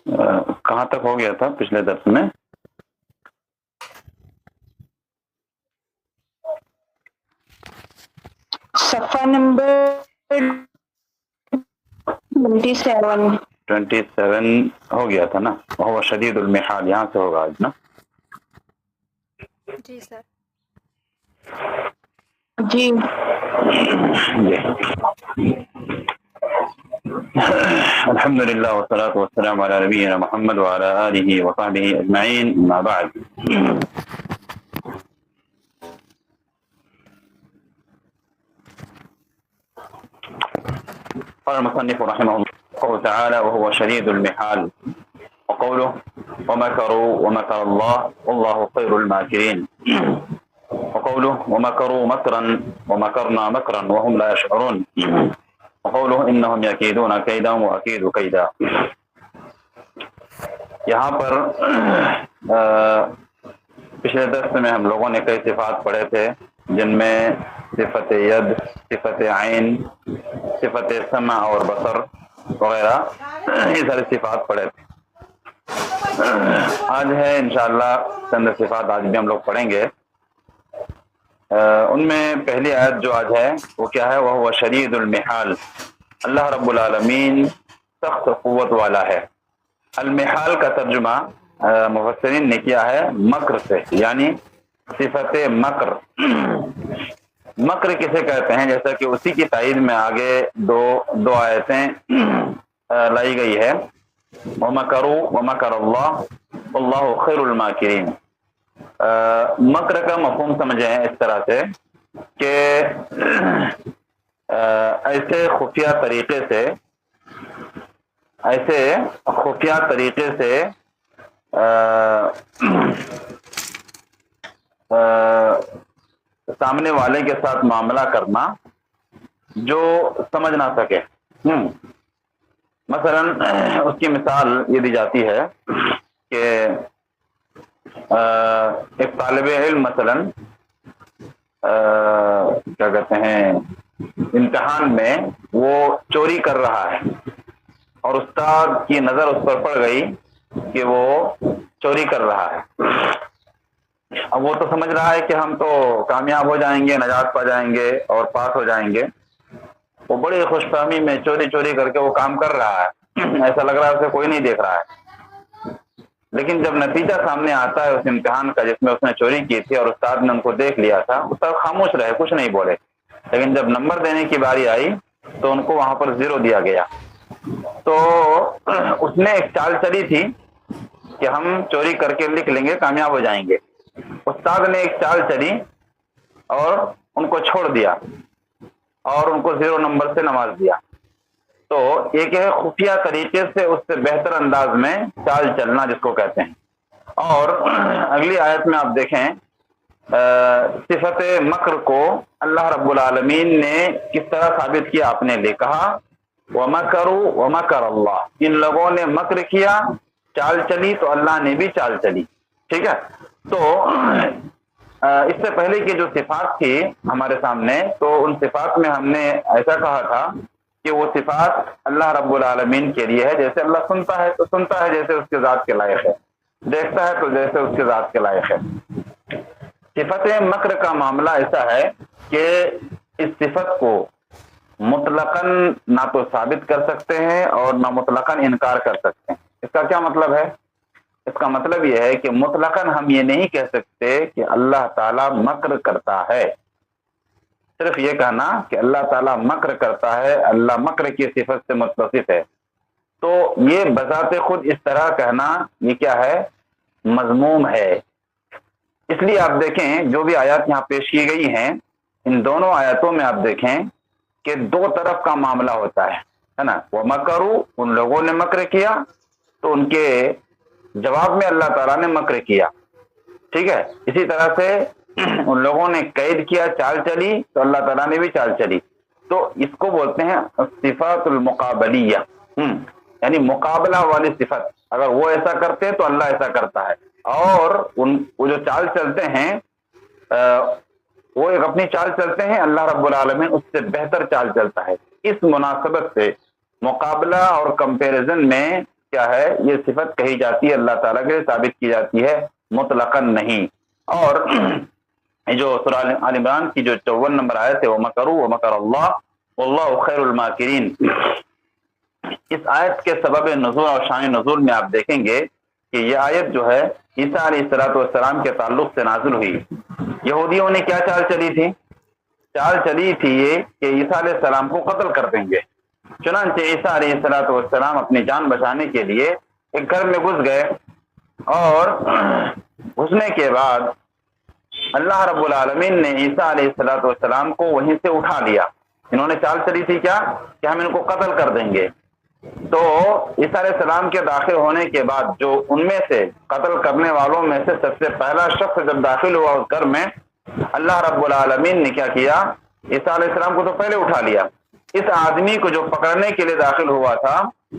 کہاں تک ہو گیا تھا پچھلے درس میں؟ صفحہ نمبر 27 ہو گیا تھا نا، وہ شدید المحال، یہاں سے ہوگا آج نا؟ جی سر. جی الحمد للہ والصلاة والسلام علی نبینا محمد وعلی آلہ وصحبہ اجمعین، اما بعد. قال المصنف رحمه الله تعالى وهو شديد المحال، وقوله ومكروا ومكر الله والله خير الماكرين، وقوله ومكروا مكرا ومكرنا مكرا وهم لا يشعرون، وقوله انهم يكيدون كيدا واكيد كيدا. یہاں پر پچھلے درس میں ہم لوگوں نے کئی صفات پڑھے تھے، جن میں صفت ید، صفت عین، صفت سمع اور بصر وغیرہ، یہ ساری صفات پڑھے تھے. آج ہے انشاءاللہ چند صفات آج بھی ہم لوگ پڑھیں گے. ان میں پہلی آیت جو آج ہے وہ کیا ہے؟ وہ شدید المحال، اللہ رب العالمین سخت قوت والا ہے. المحال کا ترجمہ مفسرین نے کیا ہے مکر سے، یعنی صفت مکر. مکر کسے کہتے ہیں؟ جیسا کہ اسی کی تائید میں آگے دو آیتیں لائی گئی ہے، وَمَكَرُوا وَمَكَرَ اللَّهُ وَاللَّهُ خَيْرُ الْمَاكِرِينَ. مکر کا مفہوم سمجھیں اس طرح سے کہ ایسے خفیہ طریقے سے سامنے والے کے ساتھ معاملہ کرنا جو سمجھ نہ سکے. مثلا اس کی مثال یہ دی جاتی ہے کہ ایک طالب علم مثلا کیا کہتے ہیں امتحان میں وہ چوری کر رہا ہے اور استاد کی نظر اس پر پڑ گئی کہ وہ چوری کر رہا ہے. اب وہ تو سمجھ رہا ہے کہ ہم تو کامیاب ہو جائیں گے، نجات پا جائیں گے اور پاس ہو جائیں گے. وہ بڑی خوش فہمی میں چوری کر کے وہ کام کر رہا ہے، ایسا لگ رہا ہے اسے کوئی نہیں دیکھ رہا ہے. لیکن جب نتیجہ سامنے آتا ہے اس امتحان کا جس میں اس نے چوری کی تھی اور استاد نے ان کو دیکھ لیا تھا، استاد خاموش رہے، کچھ نہیں بولے. لیکن جب نمبر دینے کی باری آئی تو ان کو وہاں پر 0 دیا گیا. تو اس نے ایک چال چلی تھی کہ ہم چوری کر کے لکھ لیں گے، کامیاب ہو جائیں گے. استاد نے ایک چال چلی اور ان کو چھوڑ دیا اور ان کو 0 نمبر سے نواز دیا. تو ایک ہے خفیہ طریقے سے اس سے بہتر انداز میں چال چلنا جس کو کہتے ہیں. اور اگلی آیت میں آپ دیکھیں صفت مکر کو اللہ رب العالمین نے کس طرح ثابت کیا. آپ نے لے کہا وَمَكَرُوا وَمَكَرَ اللَّهُ، ان لوگوں نے مکر کیا، چال چلی تو اللہ نے بھی چال چلی. ٹھیک ہے. تو اس سے پہلے کی جو صفات تھی ہمارے سامنے، تو ان صفات میں ہم نے ایسا کہا تھا کہ وہ صفات اللہ رب العالمین کے لیے ہے. جیسے اللہ سنتا ہے تو سنتا ہے جیسے اس کے ذات کے لائق ہے، دیکھتا ہے تو جیسے اس کے ذات کے لائق ہے. صفت مکر کا معاملہ ایسا ہے کہ اس صفت کو مطلقاً نہ تو ثابت کر سکتے ہیں اور نہ مطلقاً انکار کر سکتے ہیں. اس کا کیا مطلب ہے؟ اس کا مطلب یہ ہے کہ مطلقاً ہم یہ نہیں کہہ سکتے کہ اللہ تعالیٰ مکر کرتا ہے. صرف یہ کہنا کہ اللہ تعالیٰ مکر کرتا ہے، اللہ مکر کی صفت سے متصف ہے، تو یہ بذات خود اس طرح کہنا یہ کیا ہے؟ مذموم ہے. اس لیے آپ دیکھیں جو بھی آیات یہاں پیش کی گئی ہیں، ان دونوں آیاتوں میں آپ دیکھیں کہ 2 طرف کا معاملہ ہوتا ہے نا. وہ مکروا، ان لوگوں نے مکر کیا تو ان کے جواب میں اللہ تعالیٰ نے مکر کیا. ٹھیک ہے. اسی طرح سے ان لوگوں نے قید کیا، چال چلی تو اللہ تعالیٰ نے بھی چال چلی. تو اس کو بولتے ہیں صفات المقابلیہ، یعنی مقابلہ والی صفت. اگر وہ ایسا کرتے تو اللہ ایسا کرتا ہے، اور وہ جو چال چلتے ہیں وہ ایک اپنی چال چلتے ہیں، اللہ رب العالمین اس سے بہتر چال چلتا ہے. اس مناسبت سے مقابلہ اور کمپیریزن میں کیا ہے یہ صفت کہی جاتی ہے اللہ تعالیٰ کے لیے ثابت کی جاتی ہے مطلقاً نہیں. اور جو سورہ آل عمران کی جو 54 نمبر آیت ہے وَمَكَرُوا وَمَكَرَ اللَّهُ وَاللَّهُ خَيْرُ الْمَاكِرِينَ، اس آیت کے سبب نزول اور شان نزول میں آپ دیکھیں گے کہ یہ آیت جو ہے عیسیٰ علیہ السلام کے تعلق سے نازل ہوئی. یہودیوں نے کیا چال چلی تھی؟ چال چلی تھی یہ کہ عیسیٰ علیہ السلام کو قتل کر دیں گے. چنانچہ عیسیٰ علیہ السلام اپنی جان بچانے کے لیے ایک گھر میں گھس گئے، اور گھسنے کے بعد اللہ رب العالمین نے عیسیٰ علیہ السلام کو وہیں سے اٹھا لیا. انہوں نے چال چلی تھی کیا کہ ہم ان کو قتل کر دیں گے. تو عیسیٰ علیہ السلام کے داخل ہونے کے بعد جو ان میں سے قتل کرنے والوں میں سے سب سے پہلا شخص جب داخل ہوا اس گھر میں، اللہ رب العالمین نے کیا کیا؟ عیسیٰ علیہ السلام کو تو پہلے اٹھا لیا. اس آدمی کو جو پکڑنے کے لیے داخل ہوا تھا،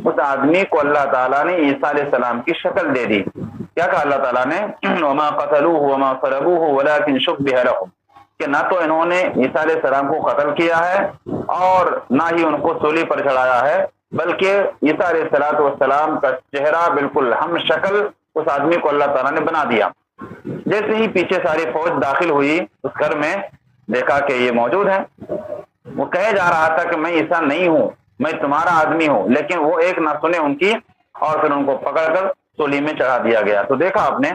اس آدمی کو اللہ تعالیٰ نے عیسیٰ علیہ السلام کی شکل دے دی. کیا کہا اللہ تعالیٰ نے؟ وَمَا قَتَلُوهُ وَمَا صَلَبُوهُ وَلَكِنْ شُبِّهَ لَهُمْ، کہ نہ تو انہوں نے عیسیٰ علیہ السلام کو قتل کیا ہے اور نہ ہی ان کو سولی پر چڑھایا ہے، بلکہ عیسیٰ علیہ السلام کا چہرہ بالکل ہم شکل اس آدمی کو اللہ تعالیٰ نے بنا دیا. جیسے ہی پیچھے ساری فوج داخل ہوئی اس گھر میں، دیکھا کہ یہ موجود ہے. وہ کہے جا رہا تھا کہ میں عیسیٰ نہیں ہوں، میں تمہارا آدمی ہوں، لیکن وہ ایک نہ سنے ان کی، اور پھر ان کو پکڑ کر سولی میں چڑھا دیا گیا. تو دیکھا آپ نے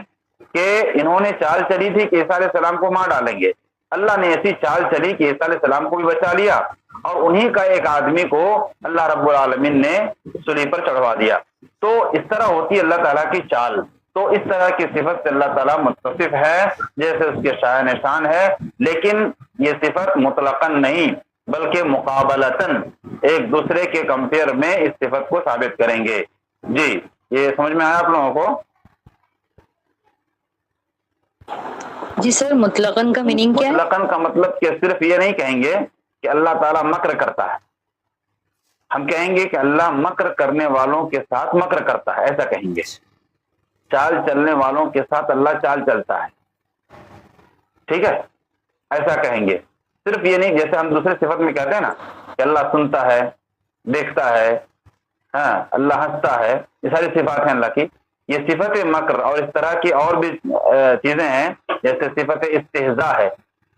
کہ انہوں نے چال چلی تھی کہ عیسیٰ علیہ السلام کو مار ڈالیں گے. اللہ نے ایسی چال چلی کہ عیسیٰ علیہ السلام کو بھی بچا لیا، اور انہی کا ایک آدمی کو اللہ رب العالمین نے سولی پر چڑھوا دیا. تو اس طرح ہوتی ہے اللہ تعالیٰ کی چال. تو اس طرح کی صفت سے اللہ تعالیٰ متصف ہے جیسے اس کے شاہ نشان ہے، لیکن یہ صفت مطلقاً نہیں بلکہ مقابلتاً ایک دوسرے کے کمپیئر میں اس صفت کو ثابت کریں گے. جی یہ سمجھ میں آیا آپ لوگوں کو؟ جی سر، مطلقاً کا میننگ کیا ہے؟ مطلقاً کا مطلب کہ صرف یہ نہیں کہیں گے کہ اللہ تعالیٰ مکر کرتا ہے، ہم کہیں گے کہ اللہ مکر کرنے والوں کے ساتھ مکر کرتا ہے، ایسا کہیں گے. چال چلنے والوں کے ساتھ اللہ چال چلتا ہے، ٹھیک ہے، ایسا کہیں گے. صرف یہ نہیں جیسے ہم دوسرے صفت میں کہتے ہیں نا کہ اللہ سنتا ہے، دیکھتا ہے، ہاں اللہ ہنستا ہے، یہ ساری صفات ہیں اللہ کی. یہ صفت مکر اور اس طرح کی اور بھی چیزیں ہیں، جیسے صفت استہزاء ہے.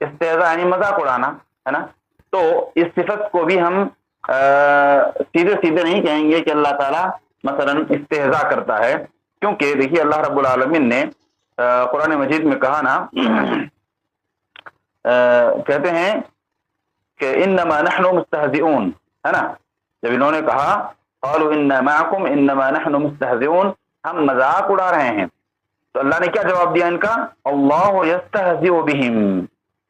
استہزاء یعنی مذاق اڑانا ہے نا. تو اس صفت کو بھی ہم سیدھے سیدھے نہیں کہیں گے کہ اللہ تعالیٰ مثلا استہزاء کرتا ہے، کیونکہ دیکھیے اللہ رب العالمین نے قرآن مجید میں کہا نا، کہتے ہیں کہ انما نحن مستہزئون، ہے نا. جب انہوں نے کہا قالوا انا معکم انما نحن مستہزئون، ہم مذاق اڑا رہے ہیں، تو اللہ نے کیا جواب دیا ان کا؟ اللہ یستہزئ بہم،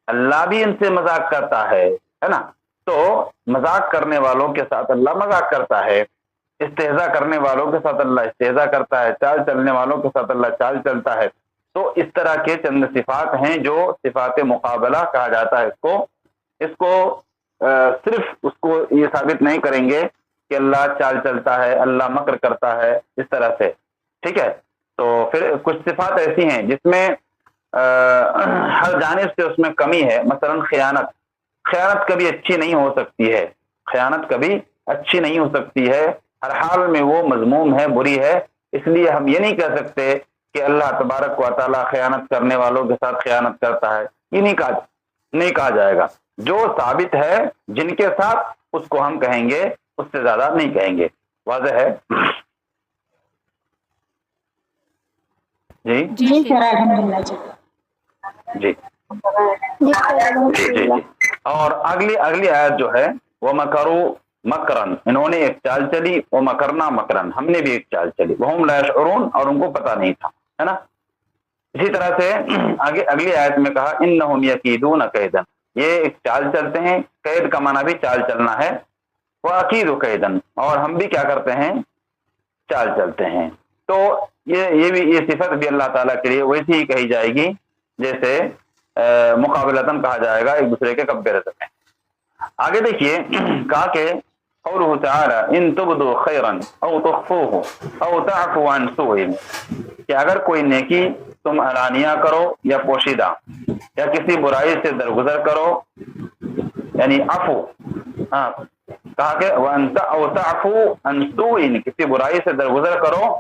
اللہ بھی ان سے مذاق کرتا ہے نا. تو مذاق کرنے والوں کے ساتھ اللہ مذاق کرتا ہے، استہزاء کرنے والوں کے ساتھ اللہ استہزاء کرتا ہے، چال چلنے والوں کے ساتھ اللہ چال چلتا ہے. تو اس طرح کے چند صفات ہیں جو صفات مقابلہ کہا جاتا ہے. اس کو صرف اس کو یہ ثابت نہیں کریں گے کہ اللہ چال چلتا ہے، اللہ مکر کرتا ہے اس طرح سے، ٹھیک ہے. تو پھر کچھ صفات ایسی ہیں جس میں ہر جانب سے اس میں کمی ہے. مثلا خیانت کبھی اچھی نہیں ہو سکتی ہے، خیانت کبھی اچھی نہیں ہو سکتی ہے، ہر حال میں وہ مذموم ہے، بری ہے. اس لیے ہم یہ نہیں کہہ سکتے کہ اللہ تبارک و تعالیٰ خیانت کرنے والوں کے ساتھ خیانت کرتا ہے، یہ نہیں کہا جائے گا. جو ثابت ہے جن کے ساتھ اس کو ہم کہیں گے، اس سے زیادہ نہیں کہیں گے. واضح ہے؟ جی جی سر الحمدللہ. جی جی. اور اگلی آیت جو ہے وَمَكَرُوا مکرن، انہوں نے ایک چال چلی، وَمَكَرْنَا مَكْرًا، ہم نے بھی ایک چال چلی، وَهُمْ لَا يَشْعُرُونَ، اور ان کو پتہ نہیں تھا، ہے نا. اسی طرح سے اگلی آیت میں کہا إِنَّهُمْ يَكِيدُونَ كَيْدًا، یہ ایک چال چلتے ہیں، قید کا معنی بھی چال چلنا ہے. وَأَكِيدُ كَيْدًا، اور ہم بھی کیا کرتے ہیں؟ چال چلتے ہیں. تو یہ صفت بھی اللہ تعالیٰ کے لیے ویسی ہی کہی جائے گی جیسے مقابلتاً کہا جائے گا ایک دوسرے کے کمپیریزن میں. آگے دیکھیے کہا کہ قوله تعالی ان تبدوا خیرا او تخفوه او تعفوا عن سوء، کہ اگر کوئی نیکی تم علانیہ کرو یا پوشیدہ، یا کسی برائی سے درگزر کرو، یعنی عفو، کہا کہ تعفو عن سوء، کسی برائی سے درگزر کرو،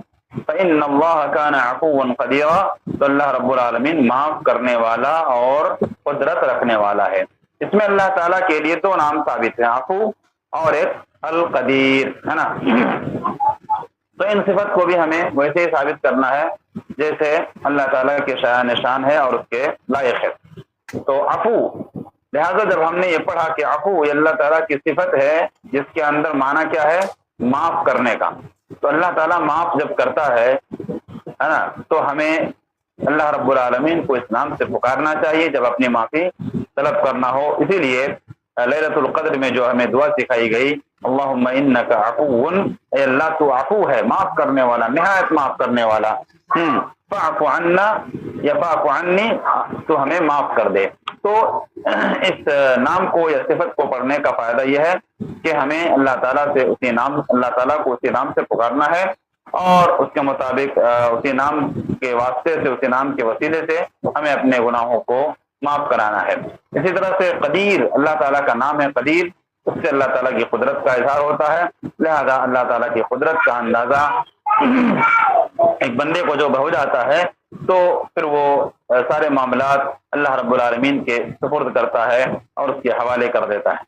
فإن اللہ کان عفوا قدیرا، تو اللہ رب العالمین معاف کرنے والا اور قدرت رکھنے والا ہے۔ اس میں اللہ تعالیٰ کے لیے دو نام ثابت ہیں، عفو اور ایک القدیر، ہے نا۔ تو ان صفت کو بھی ہمیں ویسے ہی ثابت کرنا ہے جیسے اللہ تعالیٰ کے شایان شان ہے اور اس کے لائق ہے۔ تو عفو، لہذا جب ہم نے یہ پڑھا کہ عفو یہ اللہ تعالیٰ کی صفت ہے جس کے اندر معنی کیا ہے، معاف کرنے کا، تو اللہ تعالیٰ معاف جب کرتا ہے نا، تو ہمیں اللہ رب العالمین کو اس نام سے پکارنا چاہیے جب اپنی معافی طلب کرنا ہو۔ اسی لیے لیلۃ القدر میں جو ہمیں دعا سکھائی گئی، اللہم انک عفو، اے اللہ تو عفو ہے، معاف کرنے والا، نہایت معاف کرنے والا، فاعف عنا یا فاعف عنی، تو ہمیں معاف کر دے۔ تو اس نام کو یا صفت کو پڑھنے کا فائدہ یہ ہے کہ ہمیں اللہ تعالیٰ سے اللہ تعالیٰ کو اسی نام سے پکارنا ہے اور اس کے مطابق اسی نام کے واسطے سے، اسی نام کے وسیلے سے ہمیں اپنے گناہوں کو معاف کرانا ہے۔ اسی طرح سے قدیر، اللہ تعالیٰ کا نام ہے قدیر، اس سے اللہ تعالیٰ کی قدرت کا اظہار ہوتا ہے، لہذا اللہ تعالیٰ کی قدرت کا اندازہ ایک بندے کو جو ہو جاتا ہے تو پھر وہ سارے معاملات اللہ رب العالمین کے سپرد کرتا ہے اور اس کے حوالے کر دیتا ہے۔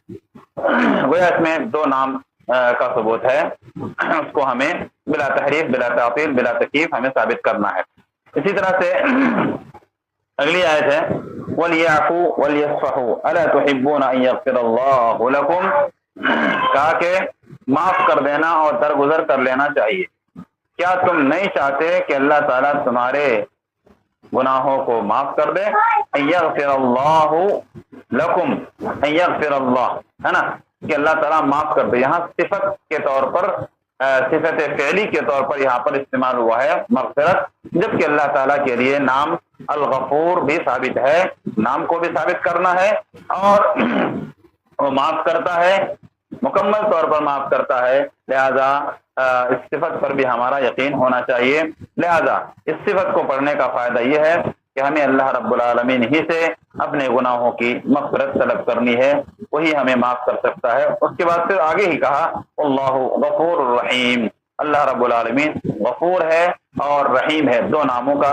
گویا اس میں دو نام کا ثبوت ہے، اس کو ہمیں بلا تحریف، بلا تعطیل، بلا تکییف ہمیں ثابت کرنا ہے۔ اسی طرح سے اگلی آیت ہے وَلْيَعْفُوا وَلْيَصْفَحُوا أَلَا تُحِبُّونَ أَن يَغْفِرَ اللَّهُ لَكُمْ، کہا کہ معاف کر دینا اور درگزر کر لینا چاہیے۔ کیا تم نہیں چاہتے کہ اللہ تعالیٰ تمہارے گناہوں کو معاف کر دے؟ ان یغفر اللہ لکم، ان یغفر اللہ، ہے نا، کہ اللہ تعالیٰ معاف کر دے۔ یہاں صفت کے طور پر، صفت فعلی کے طور پر یہاں پر استعمال ہوا ہے مغفرت، جبکہ اللہ تعالیٰ کے لیے نام الغفور بھی ثابت ہے، نام کو بھی ثابت کرنا ہے، اور وہ معاف کرتا ہے، مکمل طور پر معاف کرتا ہے، لہذا اس صفت پر بھی ہمارا یقین ہونا چاہیے۔ لہذا اس صفت کو پڑھنے کا فائدہ یہ ہے کہ ہمیں اللہ رب العالمین ہی سے اپنے گناہوں کی مغفرت طلب کرنی ہے، وہی ہمیں معاف کر سکتا ہے۔ اس کے بعد پھر آگے ہی کہا اللہ غفور الرحیم، اللہ رب العالمین غفور ہے اور رحیم ہے، دو ناموں کا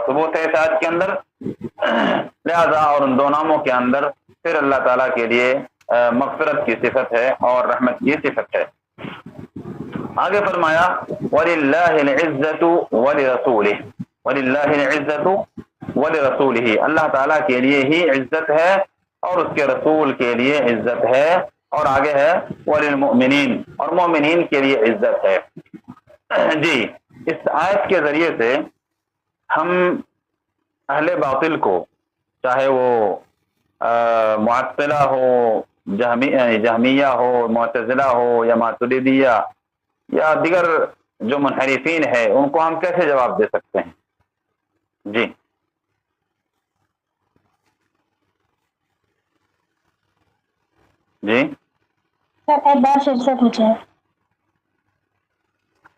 ثبوت ہے اس آیت کے اندر، لہذا اور ان دو ناموں کے اندر پھر اللہ تعالیٰ کے لیے مغفرت کی صفت ہے اور رحمت کی صفت ہے۔ آگے فرمایا وَلِلَّهِ الْعِزَّةُ وَلِرَسُولِهِ، وَلِلَّهِ الْعِزَّةُ وَلِرَسُولِهِ، اللہ تعالیٰ کے لیے ہی عزت ہے اور اس کے رسول کے لیے عزت ہے، اور آگے ہے وَلِلْمُؤْمِنِينَ، اور مومنین کے لیے عزت ہے۔ جی، اس آیت کے ذریعے سے ہم اہل باطل کو، چاہے وہ معطلہ ہو، جہمیہ ہو، معتزلہ ہو، یا ماتریدیہ یا دیگر جو منحرفین ہے، ان کو ہم کیسے جواب دے سکتے ہیں؟ جی جی ایک بار پھر سے پوچھیں۔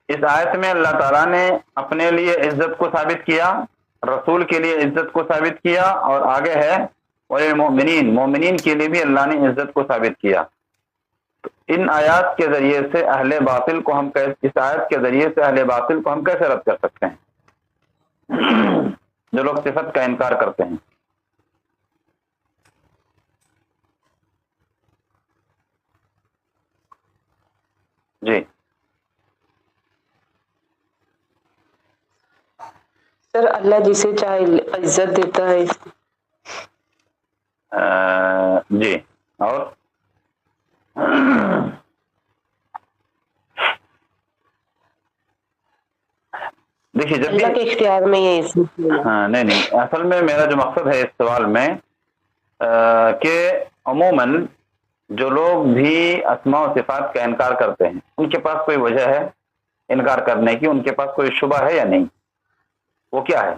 اس آیت میں اللہ تعالیٰ نے اپنے لیے عزت کو ثابت کیا، رسول کے لیے عزت کو ثابت کیا، اور آگے ہے وَلِلْمُؤْمِنِينَ، مومنین کے لیے بھی اللہ نے عزت کو ثابت کیا۔ ان آیات کے ذریعے سے اہل باطل کو ہم اس آیت کے ذریعے سے اہل باطل کو ہم کیسے رد کر سکتے ہیں جو لوگ صفت کا انکار کرتے ہیں؟ جی سر، اللہ جسے چاہے عزت دیتا ہے۔ جی، اور دیکھیے جب اللہ کے اختیار میں یہ ہاں نہیں اصل میں میرا جو مقصد ہے اس سوال میں کہ عموماً جو لوگ بھی اسماء و صفات کا انکار کرتے ہیں، ان کے پاس کوئی وجہ ہے انکار کرنے کی، ان کے پاس کوئی شبہ ہے یا نہیں؟ وہ کیا ہے؟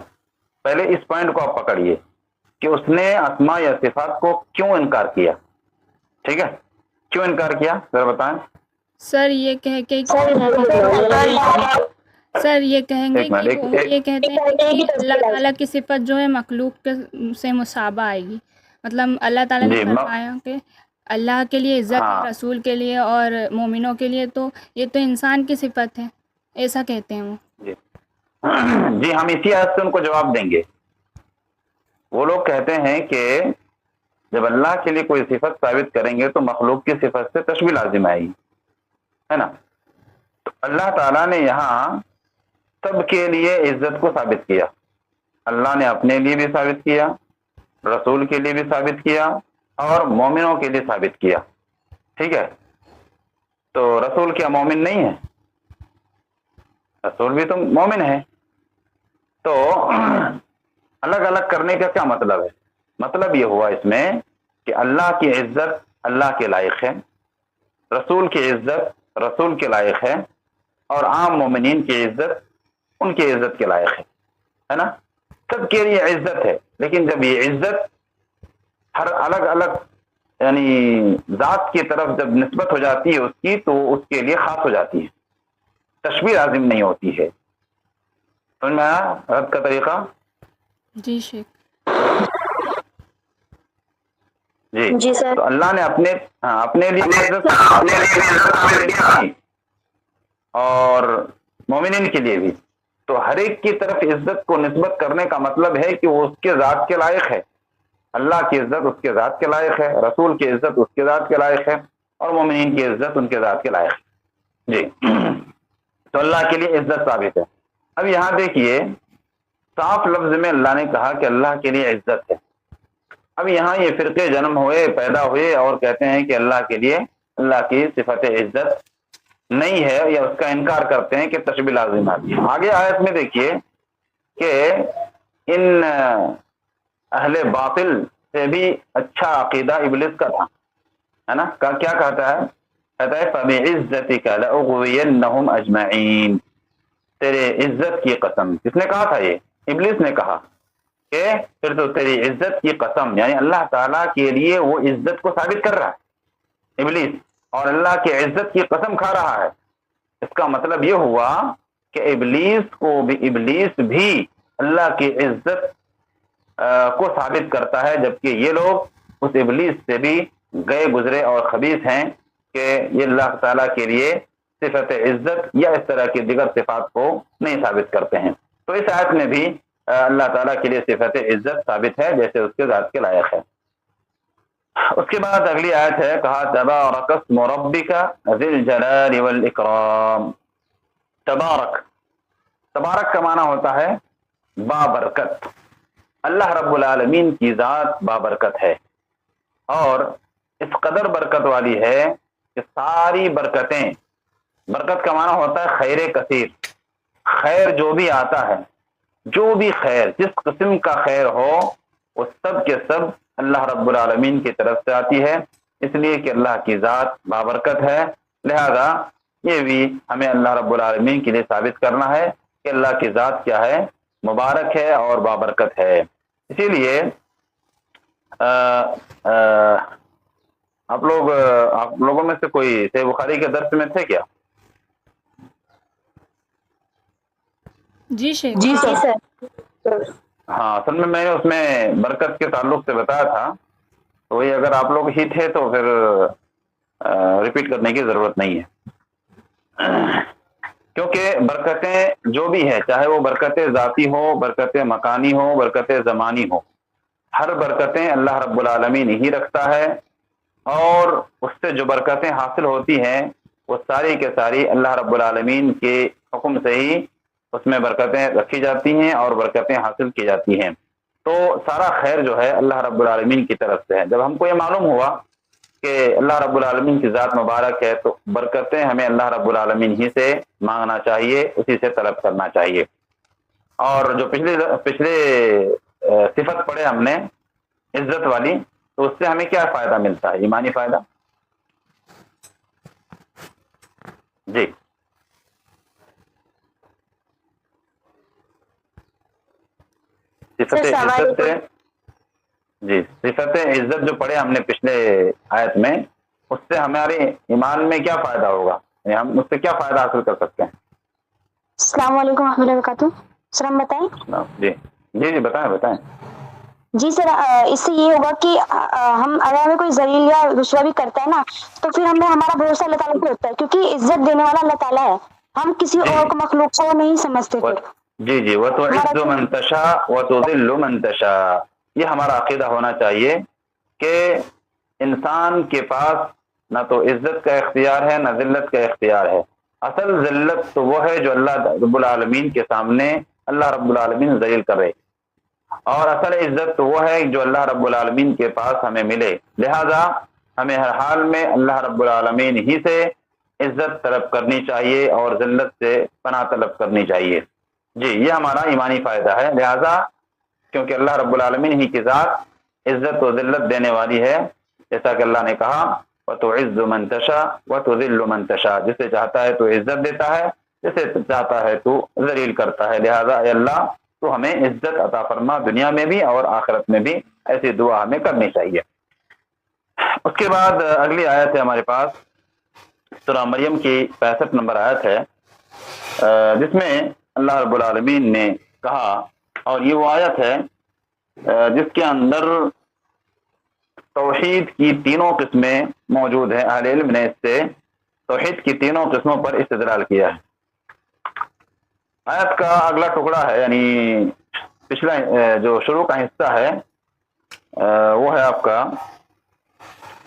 پہلے اس پوائنٹ کو آپ پکڑیے کہ اس نے اسماء یا صفات کو کیوں انکار کیا، ٹھیک ہے؟ کیوں انکار کیا ذرا بتائیں۔ سر یہ کہیں گے کہ وہ یہ کہتے ہیں کہ اللہ تعالیٰ کی صفت جو ہے مخلوق کے سے مشابہ آئے گی، مطلب اللہ تعالیٰ نے فرمایا کہ اللہ کے لیے عزت ہاں۔ ہے، رسول کے لیے اور مومنوں کے لیے تو یہ تو انسان کی صفت ہے، ایسا کہتے ہیں وہ۔ جی جی، ہم اسی آیت سے ان کو جواب دیں گے۔ وہ لوگ کہتے ہیں کہ جب اللہ کے لیے کوئی صفت ثابت کریں گے تو مخلوق کی صفت سے تشبیہ لازم آئے گی، ہے نا؟ تو اللہ تعالیٰ نے یہاں سب کے لیے عزت کو ثابت کیا۔ اللہ نے اپنے لیے بھی ثابت کیا، رسول کے لیے بھی ثابت کیا، اور مومنوں کے لیے ثابت کیا۔ ٹھیک ہے؟ تو رسول کیا مومن نہیں ہے؟ رسول بھی تو مومن ہے۔ تو الگ الگ کرنے کا کیا مطلب ہے؟ مطلب یہ ہوا اس میں کہ اللہ کی عزت اللہ کے لائق ہے، رسول کی عزت رسول کے لائق ہے، اور عام مومنین کی عزت ان کی عزت کے لائق ہے نا؟ سب کے لیے عزت ہے، لیکن جب یہ عزت ہر الگ الگ یعنی ذات کی طرف جب نسبت ہو جاتی ہے اس کی، تو اس کے لیے خاص ہو جاتی ہے، تشبیہ لازم نہیں ہوتی ہے۔ سمجھ میں آیا رد کا طریقہ؟ جی شیخ۔ جی سر۔ تو اللہ نے اپنے لیے عزت اور مومنین کے لیے بھی، تو ہر ایک کی طرف عزت کو نسبت کرنے کا مطلب ہے کہ وہ اس کے ذات کے لائق ہے۔ اللہ کی عزت اس کے ذات کے لائق ہے، رسول کی عزت اس کے ذات کے لائق ہے، اور مومنین کی عزت ان کے ذات کے لائق ہے۔ جی تو اللہ کے لیے عزت ثابت ہے۔ اب یہاں دیکھیے، صاف لفظ میں اللہ نے کہا کہ اللہ کے لیے عزت ہے۔ اب یہاں یہ فرقے جنم ہوئے، پیدا ہوئے، اور کہتے ہیں کہ اللہ کے لیے اللہ کی صفت عزت نہیں ہے، یا اس کا انکار کرتے ہیں کہ تشبیہ لازم آتی ہے۔ آگے آیت میں دیکھیے کہ ان اہل باطل سے بھی اچھا عقیدہ ابلیس کا تھا، ہے نا؟ کیا کہتا ہے؟ کہتا ہے فَبِعِزَّتِكَ لَأُغْوِيَنَّهُمْ أَجْمَعِينَ، تیرے عزت کی قسم۔ کس نے کہا تھا؟ یہ ابلیس نے کہا کہ پھر تو تیری عزت کی قسم، یعنی اللہ تعالیٰ کے لیے وہ عزت کو ثابت کر رہا ہے ابلیس، اور اللہ کی عزت کی قسم کھا رہا ہے۔ اس کا مطلب یہ ہوا کہ ابلیس بھی اللہ کی عزت کو ثابت کرتا ہے، جبکہ یہ لوگ اس ابلیس سے بھی گئے گزرے اور خبیث ہیں کہ یہ اللہ تعالیٰ کے لیے صفت عزت یا اس طرح کی دیگر صفات کو نہیں ثابت کرتے ہیں۔ تو اس آیت میں بھی اللہ تعالیٰ کے لیے صفت عزت ثابت ہے، جیسے اس کے ذات کے لائق ہے۔ اس کے بعد اگلی آیت ہے، کہا تبارک اسم ربک ذی الجلال والاکرام۔ تبارک کا معنی ہوتا ہے بابرکت۔ اللہ رب العالمین کی ذات بابرکت ہے، اور اس قدر برکت والی ہے کہ ساری برکتیں، برکت کا معنی ہوتا ہے خیر کثیر، خیر جو بھی آتا ہے، جو بھی خیر، جس قسم کا خیر ہو، وہ سب کے سب اللہ رب العالمین کی طرف سے آتی ہے، اس لیے کہ اللہ کی ذات بابرکت ہے۔ لہذا یہ بھی ہمیں اللہ رب العالمین کے لیے ثابت کرنا ہے کہ اللہ کی ذات کیا ہے؟ مبارک ہے اور بابرکت ہے۔ اسی لیے آپ لوگوں میں سے کوئی صحیح بخاری کے درس میں تھے کیا؟ جی شیخ۔ جی سر۔ ہاں، اصل میں نے اس میں برکت کے تعلق سے بتایا تھا، تو وہی اگر آپ لوگ ہی تھے تو پھر ریپیٹ کرنے کی ضرورت نہیں ہے، کیونکہ برکتیں جو بھی ہیں، چاہے وہ برکتیں ذاتی ہو، برکتیں مکانی ہو، برکتیں زمانی ہو، ہر برکتیں اللہ رب العالمین ہی رکھتا ہے، اور اس سے جو برکتیں حاصل ہوتی ہیں وہ ساری کے ساری اللہ رب العالمین کے حکم سے ہی اس میں برکتیں رکھی جاتی ہیں اور برکتیں حاصل کی جاتی ہیں۔ تو سارا خیر جو ہے اللہ رب العالمین کی طرف سے ہے۔ جب ہم کو یہ معلوم ہوا کہ اللہ رب العالمین کی ذات مبارک ہے، تو برکتیں ہمیں اللہ رب العالمین ہی سے مانگنا چاہیے، اسی سے طلب کرنا چاہیے۔ اور جو پچھلے صفت پڑھے ہم نے عزت والی، تو اس سے ہمیں کیا فائدہ ملتا ہے؟ ایمانی فائدہ۔ جی صفت عزت سے، جی صفت عزت جو پڑھے ہم نے پچھلے آیت میں، اس سے ہمارے ایمان میں کیا فائدہ ہوگا؟ یعنی ہم اس سے کیا فائدہ حاصل کر سکتے ہیں؟ السلام علیکم ورحمۃ اللہ وبرکاتہ۔ سر ہم بتائیں؟ جی جی جی بتائیں۔ جی سر اس سے یہ ہوگا کہ ہم اگر ہمیں کوئی ذلیل یا رسوا بھی کرتا ہے نا تو پھر ہمیں ہمارا بھروسہ اللہ تعالیٰ پہ ہوتا ہے، کیونکہ عزت دینے والا اللہ تعالیٰ ہے، ہم کسی جی اور کو مخلوق کو نہیں سمجھتے پھر. جی جی، وَتُعِزُّ مَن تَشَاءُ وَتُذِلُّ مَن تَشَاءُ، یہ ہمارا عقیدہ ہونا چاہیے کہ انسان کے پاس نہ تو عزت کا اختیار ہے نہ ذلت کا اختیار ہے. اصل ذلت تو وہ ہے جو اللہ رب العالمین کے سامنے اللہ رب العالمین ذلیل کرے، اور اصل عزت تو وہ ہے جو اللہ رب العالمین کے پاس ہمیں ملے. لہذا ہمیں ہر حال میں اللہ رب العالمین ہی سے عزت طلب کرنی چاہیے اور ذلت سے پناہ طلب کرنی چاہیے. جی، یہ ہمارا ایمانی فائدہ ہے. لہذا کیونکہ اللہ رب العالمین ہی کی ذات عزت و ذلت دینے والی ہے، جیسا کہ اللہ نے کہا وَتُعِزُّ مَن تَشَاءُ وَتُذِلُّ مَن تَشَاءُ، جسے چاہتا ہے تو عزت دیتا ہے، جسے چاہتا ہے تو ذلیل کرتا ہے. لہذا اے اللہ تو ہمیں عزت عطا فرما، دنیا میں بھی اور آخرت میں بھی. ایسی دعا ہمیں کرنی چاہیے. اس کے بعد اگلی آیت ہے ہمارے پاس سورہ مریم کی 65 نمبر آیت ہے، جس میں اللہ رب العالمین نے کہا، اور یہ وہ آیت ہے جس کے اندر توحید کی تینوں قسمیں موجود ہیں. اہل علم نے اس سے توحید کی تینوں قسموں پر استدلال کیا ہے. آیت کا اگلا ٹکڑا ہے، یعنی پچھلا جو شروع کا حصہ ہے وہ ہے آپ کا،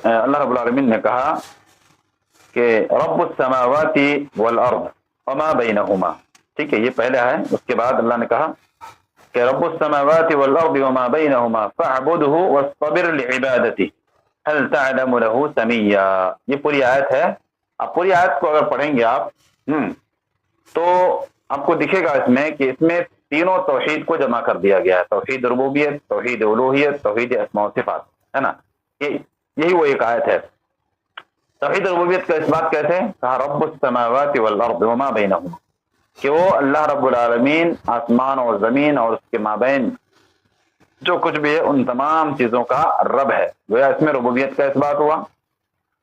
اللہ رب العالمین نے کہا کہ رب السماوات والارض وما بینہما. ٹھیک ہے، یہ پہلا ہے. اس کے بعد اللہ نے کہا کہ رب السماوات والارض وما بینہما فاعبدہ واصطبر لعبادتہ هل تعلم له سمیا. یہ پوری آیت ہے. اب پوری آیت کو اگر پڑھیں گے آپ تو آپ کو دکھے گا اس میں کہ اس میں تینوں توحید کو جمع کر دیا گیا ہے، توحید ربوبیت، توحید الوہیت، توحید اسماء و صفات، ہے نا. یہی وہ ایک آیت ہے. توحید ربوبیت کا اس بات کیسے کہا رب السماوات والارض وما بینہما، کہ وہ اللہ رب العالمین آسمان اور زمین اور اس کے مابین جو کچھ بھی ہے ان تمام چیزوں کا رب ہے. گویا اس میں ربوبیت کا اس بات ہوا.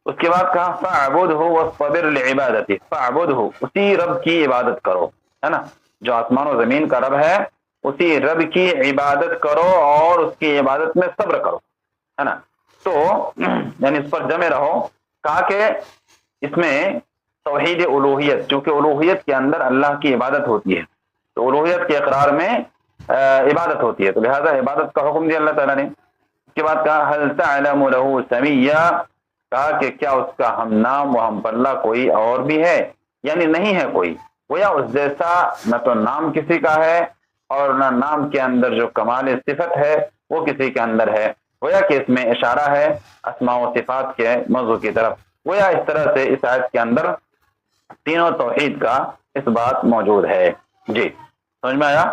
اس کے بعد کہا فاعبدہ واصطبر لعبادتہ، فاعبدہ اسی رب کی عبادت کرو، ہے نا. جو آسمان و زمین کا رب ہے اسی رب کی عبادت کرو اور اس کی عبادت میں صبر کرو، ہے نا. تو یعنی اس پر جمے رہو. کہا کہ اس میں توحید الوہیت، چونکہ الوہیت کے اندر اللہ کی عبادت ہوتی ہے تو الوہیت کے اقرار میں عبادت ہوتی ہے، تو لہذا عبادت کا حکم دیا اللہ تعالیٰ نے. اس کے بعد کہا هل تعلم له سمیا، کہا کہ کیا اس کا ہم نام و ہم پلہ کوئی اور بھی ہے، یعنی نہیں ہے کوئی. گویا اس جیسا نہ تو نام کسی کا ہے اور نہ نام کے اندر جو کمال صفت ہے وہ کسی کے اندر ہے. گویا کہ اس میں اشارہ ہے اسماء و صفات کے موضوع کی طرف. گویا اس طرح سے اس آیت کے اندر تینوں توحید کا اس بات موجود ہے. جی سمجھ میں آیا؟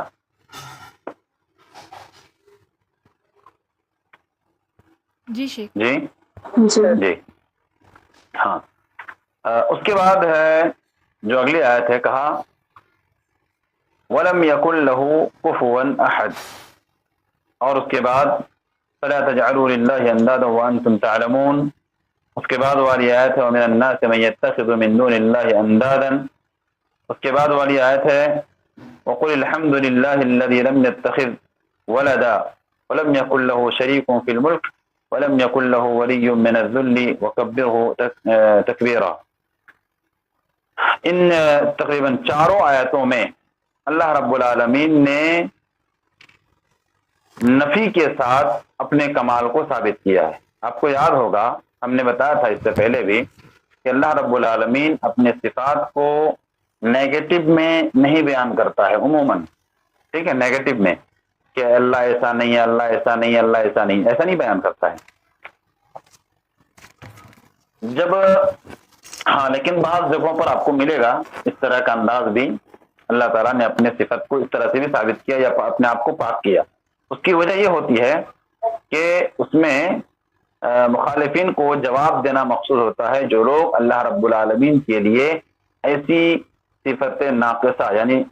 جی شیخ. جی جی جی ہاں. اس کے بعد ہے جو اگلی آیت ہے، کہا وَلَمْ يَكُنْ لَهُ كُفُوًا أَحَدٌ، اور اس کے بعد فَلَا تَجْعَلُوا لِلَّهِ أَنْدَادًا وَأَنْتُمْ تَعْلَمُونَ. اس کے بعد والی آیت ہے وَمِنَ النَّاسِ مَن يَتَّخِذُ مِن دُونِ اللَّهِ أَنْدَادًا. اس کے بعد والی آیت ہے وَقُلِ الْحَمْدُ لِلَّهِ الَّذِي لَمْ يَتَّخِذْ وَلَدًا وَلَمْ يَكُنْ لَهُ شَرِيكٌ فِي الْمُلْكِ وَلَمْ يَكُنْ لَهُ وَلِيٌّ مِّنَ الذُّلِّ وَكَبِّرْهُ تَكْبِيرًا. ان تقریباً چاروں آیتوں میں اللہ رب العالمین نے نفی کے ساتھ اپنے کمال کو ثابت کیا ہے. آپ کو یاد ہوگا ہم نے بتایا تھا اس سے پہلے بھی کہ اللہ رب العالمین اپنے صفات کو نیگیٹو میں نہیں بیان کرتا ہے عموماً. ٹھیک ہے، نیگیٹو میں کہ اللہ ایسا نہیں ہے، اللہ ایسا نہیں ہے، اللہ ایسا نہیں، ایسا نہیں بیان کرتا ہے. جب ہاں لیکن بعض جگہوں پر آپ کو ملے گا اس طرح کا انداز بھی، اللہ تعالیٰ نے اپنے صفت کو اس طرح سے بھی ثابت کیا یا اپنے آپ کو پاک کیا. اس کی وجہ یہ ہوتی ہے کہ اس میں مخالفین کو جواب دینا مقصود ہوتا ہے. جو لوگ اللہ رب العالمین کے لیے ایسی صفت ناقصہ یعنی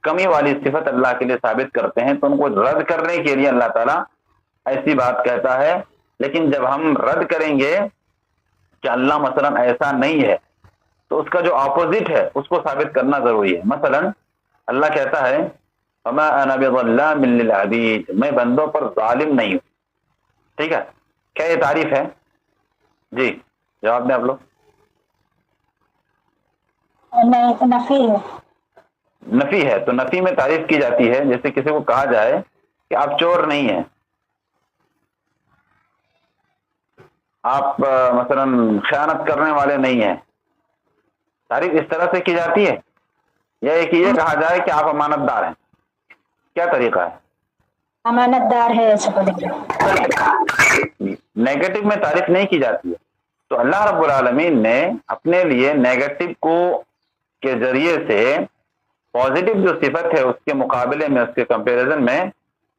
کمی والی صفت اللہ کے لیے ثابت کرتے ہیں تو ان کو رد کرنے کے لیے اللہ تعالیٰ ایسی بات کہتا ہے. لیکن جب ہم رد کریں گے کہ اللہ مثلا ایسا نہیں ہے تو اس کا جو اپوزٹ ہے اس کو ثابت کرنا ضروری ہے. مثلا اللہ کہتا ہے وما انا بظلام للعبید، میں بندوں پر ظالم نہیں ہوں. ٹھیک ہے، کیا یہ تعریف ہے؟ جی جواب دیں آپ لوگ. نہیں، نفی ہے. نفی ہے، تو نفی میں تعریف کی جاتی ہے. جیسے کسی کو کہا جائے کہ آپ چور نہیں ہیں، آپ مثلا خیانت کرنے والے نہیں ہیں، تعریف اس طرح سے کی جاتی ہے. یا ایک یہ کہا جائے کہ آپ امانت دار ہیں، کیا طریقہ ہے؟ امانت دار ہے ایسا بولے. نیگیٹو میں تعریف نہیں کی جاتی ہے. تو اللہ رب العالمین نے اپنے لیے نیگیٹو کو کے ذریعے سے پازیٹو جو صفت ہے اس کے مقابلے میں، اس کے کمپیریزن میں،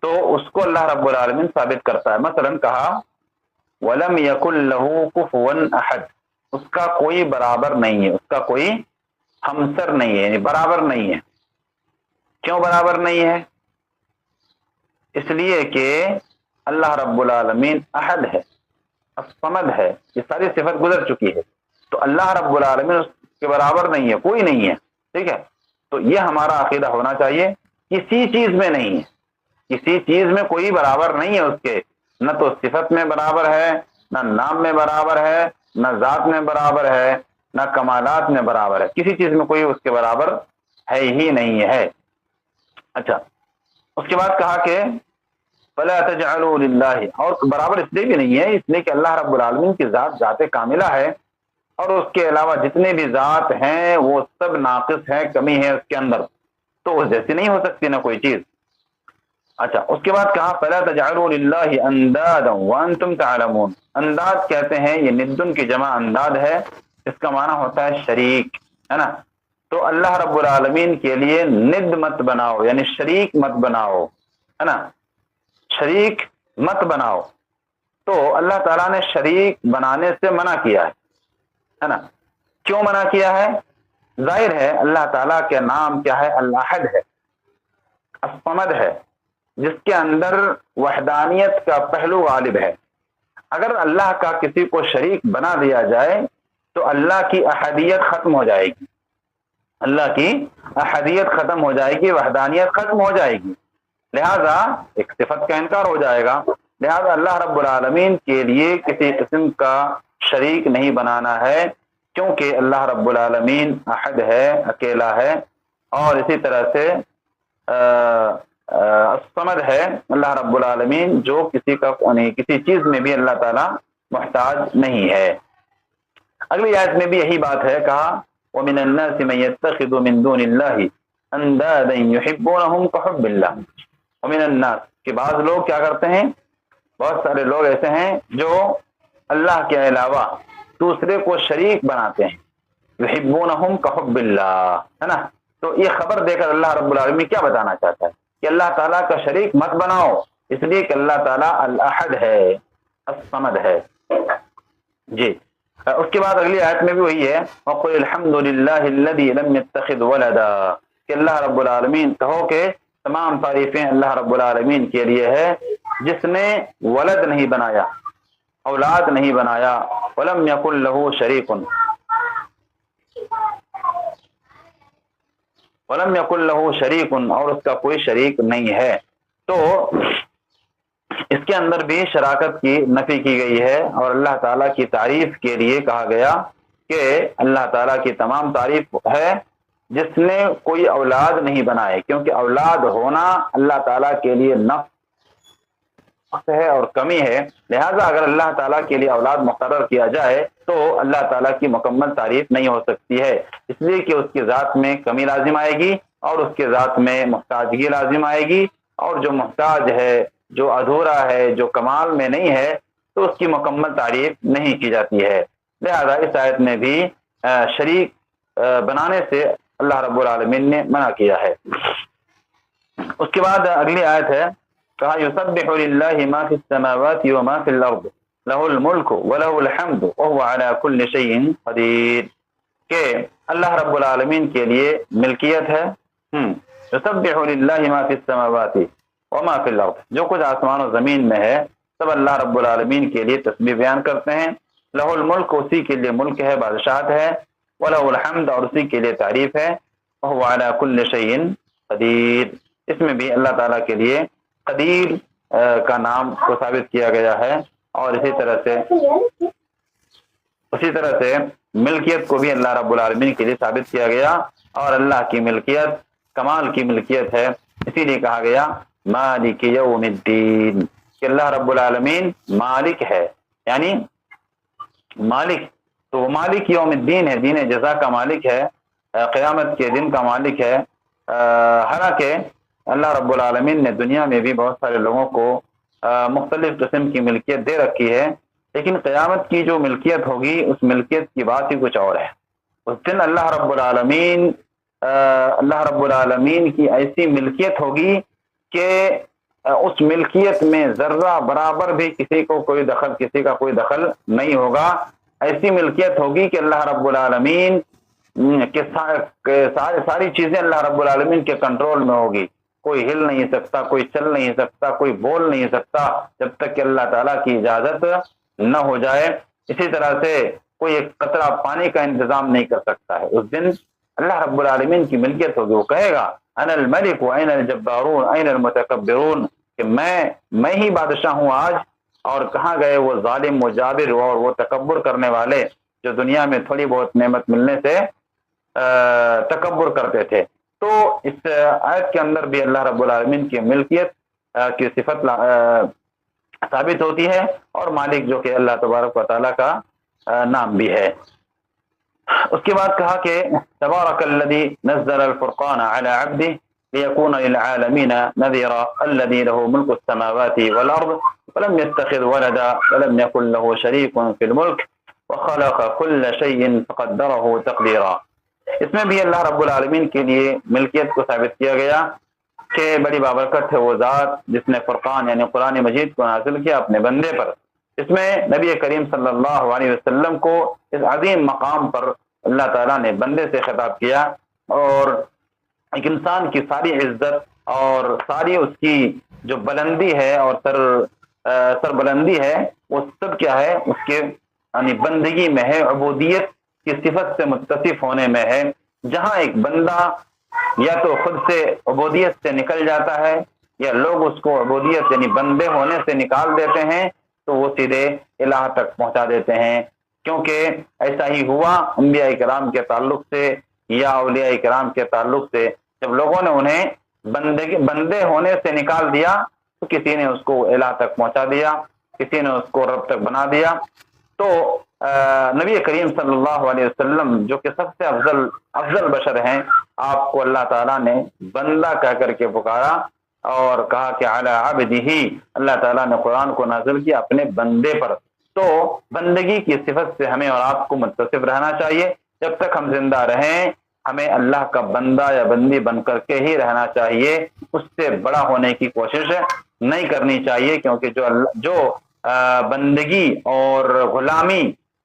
تو اس کو اللہ رب العالمین ثابت کرتا ہے. مثلا کہا وَلَمْ يَكُنْ لَهُ كُفُوًا أَحَدٌ، اس کا کوئی برابر نہیں ہے، اس کا کوئی ہمسر نہیں ہے، یعنی برابر نہیں ہے. کیوں برابر نہیں ہے؟ اس لیے کہ اللہ رب العالمین احد ہے، الصمد ہے، یہ ساری صفت گزر چکی ہے. تو اللہ رب العالمین اس کے برابر نہیں ہے، کوئی نہیں ہے. ٹھیک ہے، تو یہ ہمارا عقیدہ ہونا چاہیے. کسی چیز میں نہیں ہے، کسی چیز میں کوئی برابر نہیں ہے اس کے، نہ تو صفت میں برابر ہے، نہ نام میں برابر ہے، نہ ذات میں برابر ہے، نہ کمالات میں برابر ہے. کسی چیز میں کوئی اس کے برابر ہے ہی نہیں ہے. اچھا، اس کے بعد کہا کہ فَلَا تَجْعَلُوا لِلَّهِ، اور برابر اس لیے بھی نہیں ہے اس لیے کہ اللہ رب العالمین کی ذات کاملہ ہے، اور اس کے علاوہ جتنے بھی ذات ہیں وہ سب ناقص ہیں، کمی ہے اس کے اندر، تو اس جیسی نہیں ہو سکتی نہ کوئی چیز. اچھا، اس کے بعد کہا فَلَا تَجْعَلُوا لِلَّهِ أَنْدَادًا وَأَنْتُمْ تَعْلَمُونَ. انداد کہتے ہیں، یہ ندن کی جمع انداد ہے، اس کا معنی ہوتا ہے شریک، ہے نا. تو اللہ رب العالمین کے لیے ند مت بناؤ، یعنی شریک مت بناؤ، ہے نا، شریک مت بناؤ. تو اللہ تعالیٰ نے شریک بنانے سے منع کیا ہے نا. کیوں منع کیا ہے؟ ظاہر ہے اللہ تعالیٰ کے نام کیا ہے؟ الاحد ہے، الصمد ہے، جس کے اندر وحدانیت کا پہلو غالب ہے. اگر اللہ کا کسی کو شریک بنا دیا جائے تو اللہ کی احدیت ختم ہو جائے گی، اللہ کی احدیت ختم ہو جائے گی، وحدانیت ختم ہو جائے گی. لہذا ایک صفت کا انکار ہو جائے گا. لہذا اللہ رب العالمین کے لیے کسی قسم کا شریک نہیں بنانا ہے، کیونکہ اللہ رب العالمین احد ہے، اکیلا ہے. اور اسی طرح سے الصمد ہے اللہ رب العالمین، جو کسی چیز میں بھی اللہ تعالیٰ محتاج نہیں ہے. اگلی آیت میں بھی یہی بات ہے، کہا وَمِنَ النَّاسِ مَن يَتَّخِذُ مِن دُونِ اللَّهِ أَندَادًا يُحِبُّونَهُمْ كَحُبِّ اللَّهِ. وَمِنَ النَّاسِ کہ بعض لوگ کیا کرتے ہیں، بہت سارے لوگ ایسے ہیں جو اللہ کے علاوہ دوسرے کو شریک بناتے ہیں. يُحِبُّونَهُمْ كَحُبِّ اللَّهِ، ہے نا. تو یہ خبر دے کر اللہ رب العالمین کیا بتانا چاہتا ہے کہ اللہ تعالیٰ کا شریک مت بناؤ، اس لیے کہ اللہ تعالیٰ الاحد ہے، الصمد ہے. جی، اس کے بعد اگلی آیت میں بھی وہی ہے وَقُلِ الْحَمْدُ لِلَّهِ الَّذِي لَمْ يَتَّخِذْ وَلَدًا، کہ اللہ رب العالمین، کہو کہ تمام تعریفیں اللہ رب العالمین کے لیے ہے جس نے ولد نہیں بنایا، اولاد نہیں بنایا. وَلَمْ يَكُنْ لَهُ شَرِيكٌ، وَلَمْ يَكُنْ لَهُ شَرِيكٌ، اور اس کا کوئی شریک نہیں ہے. تو اس کے اندر بھی شراکت کی نفی کی گئی ہے، اور اللہ تعالیٰ کی تعریف کے لیے کہا گیا کہ اللہ تعالیٰ کی تمام تعریف ہے جس نے کوئی اولاد نہیں بنائے، کیونکہ اولاد ہونا اللہ تعالیٰ کے لیے نقص ہے اور کمی ہے. لہذا اگر اللہ تعالیٰ کے لیے اولاد مقرر کیا جائے تو اللہ تعالیٰ کی مکمل تعریف نہیں ہو سکتی ہے، اس لیے کہ اس کی ذات میں کمی لازم آئے گی، اور اس کے ذات میں محتاجگی لازم آئے گی، اور جو محتاج ہے، جو ادھورا ہے، جو کمال میں نہیں ہے، تو اس کی مکمل تعریف نہیں کی جاتی ہے. لہذا اس آیت میں بھی شریک بنانے سے اللہ رب العالمین نے منع کیا ہے. اس کے بعد اگلی آیت ہے، کہا یسبح للہ ما فی السماوات وما فی الارض لہ الملک ولہ الحمد وهو علی کل شیء قدیر، کہ اللہ رب العالمین کے لیے ملکیت ہے. یسبح للہ ما فی السماوات وما فی الارض، جو کچھ آسمان و زمین میں ہے سب اللہ رب العالمین کے لیے تسبیح بیان کرتے ہیں. لہ الملک، اسی کے لیے ملک ہے، بادشاہت ہے. وَلَهُ الْحَمْدُ، اور اسی کے لیے تعریف ہے. وَهُوَ عَلَى كُلِّ شَيْءٍ قدیر، اس میں بھی اللہ تعالیٰ کے لیے قدیر کا نام کو ثابت کیا گیا ہے، اور اسی طرح سے ملکیت کو بھی اللہ رب العالمین کے لیے ثابت کیا گیا، اور اللہ کی ملکیت کمال کی ملکیت ہے، اسی لیے کہا گیا مالک یوم الدین کہ اللہ رب العالمین مالک ہے، یعنی مالک، تو وہ مالک یوم الدین ہے، دین جزا کا مالک ہے، قیامت کے دن کا مالک ہے۔ حالانکہ اللہ رب العالمین نے دنیا میں بھی بہت سارے لوگوں کو مختلف قسم کی ملکیت دے رکھی ہے، لیکن قیامت کی جو ملکیت ہوگی اس ملکیت کی بات ہی کچھ اور ہے۔ اس دن اللہ رب العالمین کی ایسی ملکیت ہوگی کہ اس ملکیت میں ذرہ برابر بھی کسی کا کوئی دخل نہیں ہوگا۔ ایسی ملکیت ہوگی کہ اللہ رب العالمین کے ساری چیزیں اللہ رب العالمین کے کنٹرول میں ہوگی، کوئی ہل نہیں سکتا، کوئی چل نہیں سکتا، کوئی بول نہیں سکتا جب تک کہ اللہ تعالیٰ کی اجازت نہ ہو جائے۔ اسی طرح سے کوئی ایک قطرہ پانی کا انتظام نہیں کر سکتا ہے۔ اس دن اللہ رب العالمین کی ملکیت ہوگی، وہ کہے گا انا الملک وین الجبارون این المتکبرون، کہ میں ہی بادشاہ ہوں آج، اور کہاں گئے وہ ظالم و جابر اور وہ تکبر کرنے والے جو دنیا میں تھوڑی بہت نعمت ملنے سے تکبر کرتے تھے۔ تو اس آیت کے اندر بھی اللہ رب العالمین کی ملکیت کی صفت ثابت ہوتی ہے، اور مالک جو کہ اللہ تبارک و تعالیٰ کا نام بھی ہے۔ اس کے بعد کہا کہ تبارک الذی نزل الفرقان علی عبدہ لیکون للعالمین نذیرا الذی له ملک السماوات والارض ولم يتخذ ولدا ولم يكن له شریک فی الملک وخلق كل شیء فقدره تقدیرا۔ اس میں بھی اللہ رب العالمین کے لیے ملکیت کو ثابت کیا گیا کہ بڑی بابرکت ہے وہ ذات جس نے فرقان یعنی قرآن مجید کو نازل کیا اپنے بندے پر۔ اس میں نبی کریم صلی اللہ علیہ وسلم کو اس عظیم مقام پر اللہ تعالیٰ نے بندے سے خطاب کیا، اور ایک انسان کی ساری عزت اور ساری اس کی جو بلندی ہے اور سر بلندی ہے، وہ سب کیا ہے؟ اس کے یعنی بندگی میں ہے، عبودیت کی صفت سے متصف ہونے میں ہے۔ جہاں ایک بندہ یا تو خود سے عبودیت سے نکل جاتا ہے، یا لوگ اس کو عبودیت یعنی بندے ہونے سے نکال دیتے ہیں، تو وہ سیدھے الہ تک پہنچا دیتے ہیں، کیونکہ ایسا ہی ہوا انبیاء کرام کے تعلق سے یا اولیاء کرام کے تعلق سے۔ جب لوگوں نے انہیں بندے ہونے سے نکال دیا تو کسی نے اس کو الہ تک پہنچا دیا، کسی نے اس کو رب تک بنا دیا۔ تو نبی کریم صلی اللہ علیہ وسلم جو کہ سب سے افضل بشر ہیں، آپ کو اللہ تعالیٰ نے بندہ کہہ کر کے پکارا اور کہا کہ علی عبدہ، اللہ تعالیٰ نے قرآن کو نازل کیا اپنے بندے پر۔ تو بندگی کی صفت سے ہمیں اور آپ کو متصف رہنا چاہیے۔ جب تک ہم زندہ رہیں ہمیں اللہ کا بندہ یا بندی بن کر کے ہی رہنا چاہیے، اس سے بڑا ہونے کی کوشش نہیں کرنی چاہیے، کیونکہ جو بندگی اور غلامی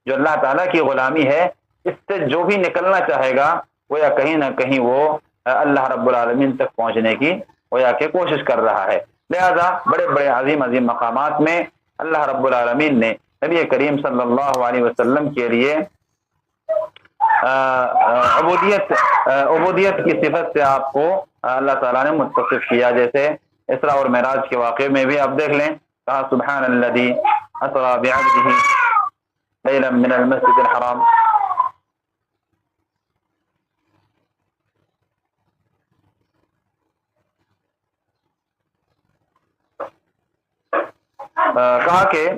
جو اللہ تعالیٰ کی غلامی ہے، اس سے جو بھی نکلنا چاہے گا وہ یا کہیں نہ کہیں وہ اللہ رب العالمین تک پہنچنے کی وہ یا کہ کوشش کر رہا ہے۔ لہذا بڑے بڑے عظیم مقامات میں اللہ رب العالمین نے نبی کریم صلی اللہ علیہ وسلم کے لیے عبودیت کی صفت سے آپ کو اللہ تعالیٰ نے متصف کیا، جیسے اسراء اور معراج کے واقعے میں بھی آپ دیکھ لیں، کہا سبحان الذی اسری بعبدہ لیلا من المسجد الحرام۔ کہا کہ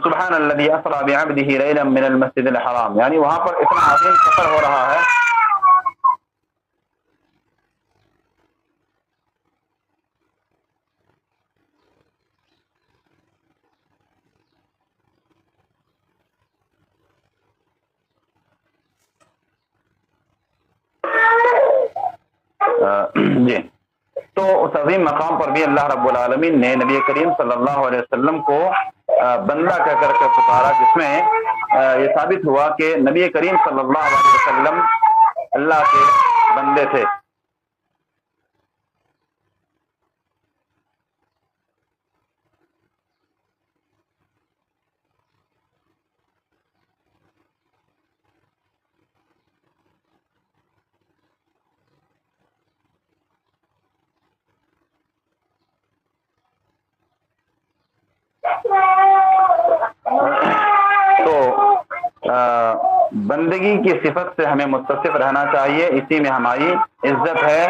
سبحان الذی اسری بعبدہ لیلا من المسجد الحرام، یعنی وہاں پر اتنا عظیم سفر ہو رہا ہے جی۔ تو اس عظیم مقام پر بھی اللہ رب العالمین نے نبی کریم صلی اللہ علیہ وسلم کو بندہ کہہ کر کے پکارا، جس میں یہ ثابت ہوا کہ نبی کریم صلی اللہ علیہ وسلم اللہ کے بندے تھے۔ بندگی کی صفت سے ہمیں متصف رہنا چاہیے، اسی میں ہماری عزت ہے،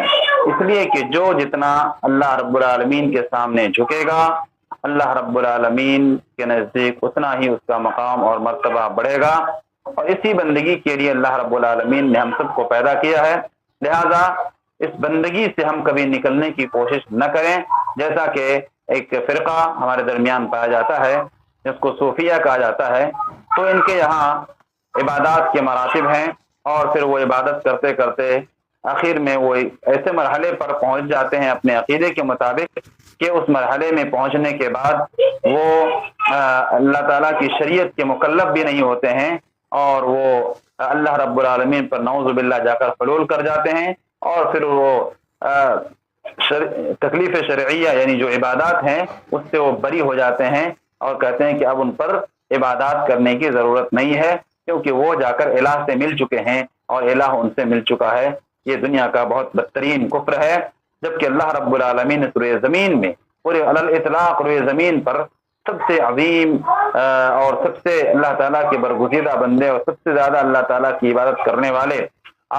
اس لیے کہ جو جتنا اللہ رب العالمین کے سامنے جھکے گا اللہ رب العالمین کے نزدیک اتنا ہی اس کا مقام اور مرتبہ بڑھے گا، اور اسی بندگی کے لیے اللہ رب العالمین نے ہم سب کو پیدا کیا ہے، لہذا اس بندگی سے ہم کبھی نکلنے کی کوشش نہ کریں، جیسا کہ ایک فرقہ ہمارے درمیان پایا جاتا ہے جس کو صوفیہ کہا جاتا ہے، تو ان کے یہاں عبادات کے مراتب ہیں، اور پھر وہ عبادت کرتے کرتے آخر میں وہ ایسے مرحلے پر پہنچ جاتے ہیں اپنے عقیدے کے مطابق کہ اس مرحلے میں پہنچنے کے بعد وہ اللہ تعالیٰ کی شریعت کے مکلف بھی نہیں ہوتے ہیں، اور وہ اللہ رب العالمین پر نعوذ باللہ جا کر حلول کر جاتے ہیں، اور پھر وہ تکلیف شرعیہ یعنی جو عبادات ہیں اس سے وہ بری ہو جاتے ہیں، اور کہتے ہیں کہ اب ان پر عبادات کرنے کی ضرورت نہیں ہے، کیونکہ وہ جا کر الہ سے مل چکے ہیں اور الہ ان سے مل چکا ہے۔ یہ دنیا کا بہت بدترین کفر ہے، جبکہ اللہ رب العالمین نے سورہ زمین میں پورے علی الاطلاق روئے زمین پر سب سے عظیم اور سب سے اللہ تعالیٰ کے برگزیدہ بندے اور سب سے زیادہ اللہ تعالیٰ کی عبادت کرنے والے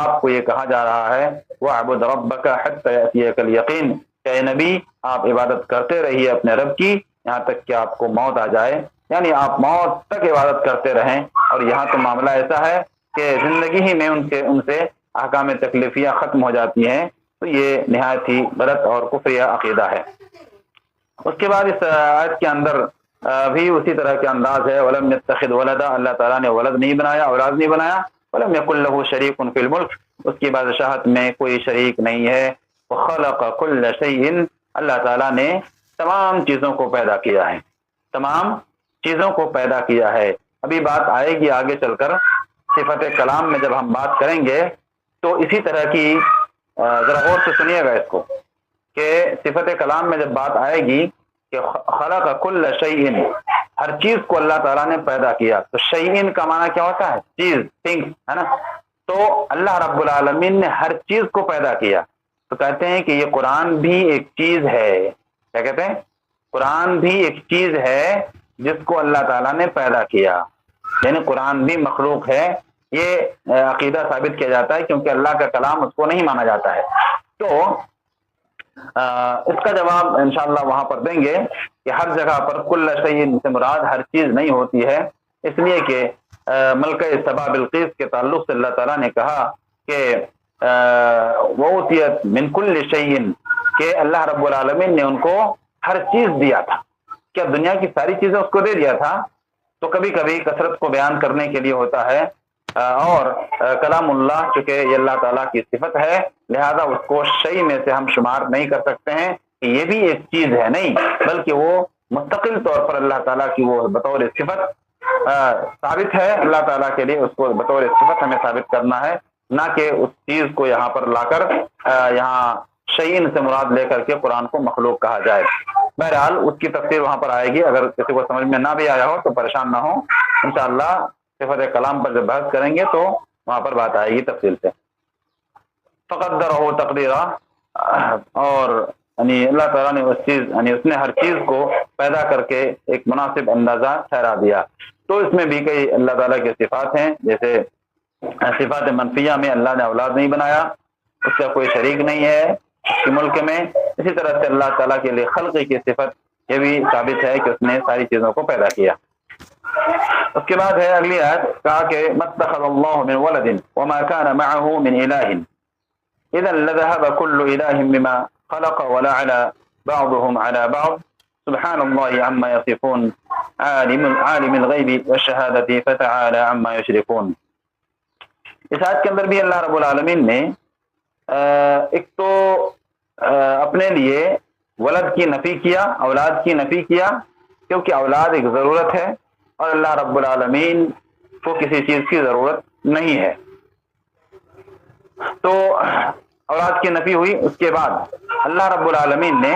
آپ کو یہ کہا جا رہا ہے وَاعْبُدْ رَبَّكَ حَتَّى يَأْتِيَكَ الْيَقِينُ، کہ اے نبی آپ عبادت کرتے رہیے اپنے رب کی یہاں تک کہ آپ کو موت آ جائے، یعنی آپ موت تک عبادت کرتے رہیں۔ اور یہاں تو معاملہ ایسا ہے کہ زندگی ہی میں ان سے احکام تکلیفیہ ختم ہو جاتی ہیں، تو یہ نہایت ہی غلط اور کفریہ عقیدہ ہے۔ اس کے بعد اس آیت کے اندر بھی اسی طرح کے انداز ہے، وَلَمْ يَتَّخِذْ وَلَدًا، اللہ تعالیٰ نے ولد نہیں بنایا، اولاد نہیں بنایا، وَلَمْ يَكُنْ لَهُ شَرِيكٌ فِي الْمُلْكِ، اس کی بادشاہت میں کوئی شریک نہیں ہے، وَخَلَقَ كُلَّ شَيْءٍ، اللہ تعالیٰ نے تمام چیزوں کو پیدا کیا ہے، تمام چیزوں کو پیدا کیا ہے۔ ابھی بات آئے گی آگے چل کر صفت کلام میں جب ہم بات کریں گے تو اسی طرح کی ذرا غور سے سنیے گا اس کو کہ صفت کلام میں جب بات آئے گی کہ خلق کل شیء، ہر چیز کو اللہ تعالیٰ نے پیدا کیا، تو شیء کا معنی کیا ہوتا ہے؟ چیز، تھنگ، ہے نا؟ تو اللہ رب العالمین نے ہر چیز کو پیدا کیا، تو کہتے ہیں کہ یہ قرآن بھی ایک چیز ہے۔ کیا کہتے ہیں؟ قرآن بھی ایک چیز ہے جس کو اللہ تعالیٰ نے پیدا کیا، یعنی قرآن بھی مخلوق ہے، یہ عقیدہ ثابت کیا جاتا ہے کیونکہ اللہ کا کلام اس کو نہیں مانا جاتا ہے۔ تو اس کا جواب انشاءاللہ وہاں پر دیں گے کہ ہر جگہ پر کل شیء سے مراد ہر چیز نہیں ہوتی ہے، اس لیے کہ ملکہ سبا بلقیس کے تعلق سے اللہ تعالیٰ نے کہا کہ وَأُوتِيَتْ مِنْ كُلِّ شَيْءٍ، کہ اللہ رب العالمین نے ان کو ہر چیز دیا تھا۔ کیا دنیا کی ساری چیزیں اس کو دے دیا تھا؟ تو کبھی کبھی کثرت کو بیان کرنے کے لیے ہوتا ہے، اور کلام اللہ چونکہ یہ اللہ تعالیٰ کی صفت ہے لہذا اس کو شیء میں سے ہم شمار نہیں کر سکتے ہیں کہ یہ بھی ایک چیز ہے، نہیں، بلکہ وہ مستقل طور پر اللہ تعالیٰ کی وہ بطور صفت ثابت ہے، اللہ تعالیٰ کے لیے اس کو بطور صفت ہمیں ثابت کرنا ہے، نہ کہ اس چیز کو یہاں پر لا کر یہاں شیء سے مراد لے کر کے قرآن کو مخلوق کہا جائے۔ بہرحال اس کی تفسیر وہاں پر آئے گی، اگر کسی کو سمجھ میں نہ بھی آیا ہو تو پریشان نہ ہو، انشاءاللہ صفت کلام پر جب بحث کریں گے تو وہاں پر بات آئے گی تفصیل سے۔ فقدرہ تقدیرا، اور یعنی اللہ تعالیٰ نے اس چیز یعنی اس نے ہر چیز کو پیدا کر کے ایک مناسب اندازہ ٹھہرا دیا۔ تو اس میں بھی کئی اللہ تعالیٰ کے صفات ہیں، جیسے صفات منفیہ میں اللہ نے اولاد نہیں بنایا، اس کا کوئی شریک نہیں ہے اس کے ملک میں، اسی طرح سے اللہ تعالیٰ کے لیے خلق کی صفت یہ بھی ثابت ہے کہ اس نے ساری چیزوں کو پیدا کیا۔ اس کے بعد ہے اگلی آیت، کہا کہ مَتَّخَذَ اللَّهُ مِنْ وَلَدٍ وَمَا كَانَ مَعَهُ مِنْ إِلَٰهٍ إِذًا لَذَهَبَ كُلُّ إِلَٰهٍ بِمَا خَلَقَ وَلَعَلَى بَعْضُهُمْ عَلَى بَعْضٍ سُبْحَانَ اللَّهِ عَمَّا يَصِفُونَ عَالِمِ الْغَيْبِ وَالشَّهَادَةِ فَتَعَالَى عَمَّا يُشْرِكُونَ۔ اس آیت کے اندر بھی اللہ رب العالمین نے ایک تو اپنے لیے ولد کی نفی کیا، اولاد کی نفی کیا، کیونکہ اولاد ایک ضرورت ہے اور اللہ رب العالمین کو کسی چیز کی ضرورت نہیں ہے، تو اولاد کی نفی ہوئی۔ اس کے بعد اللہ رب العالمین نے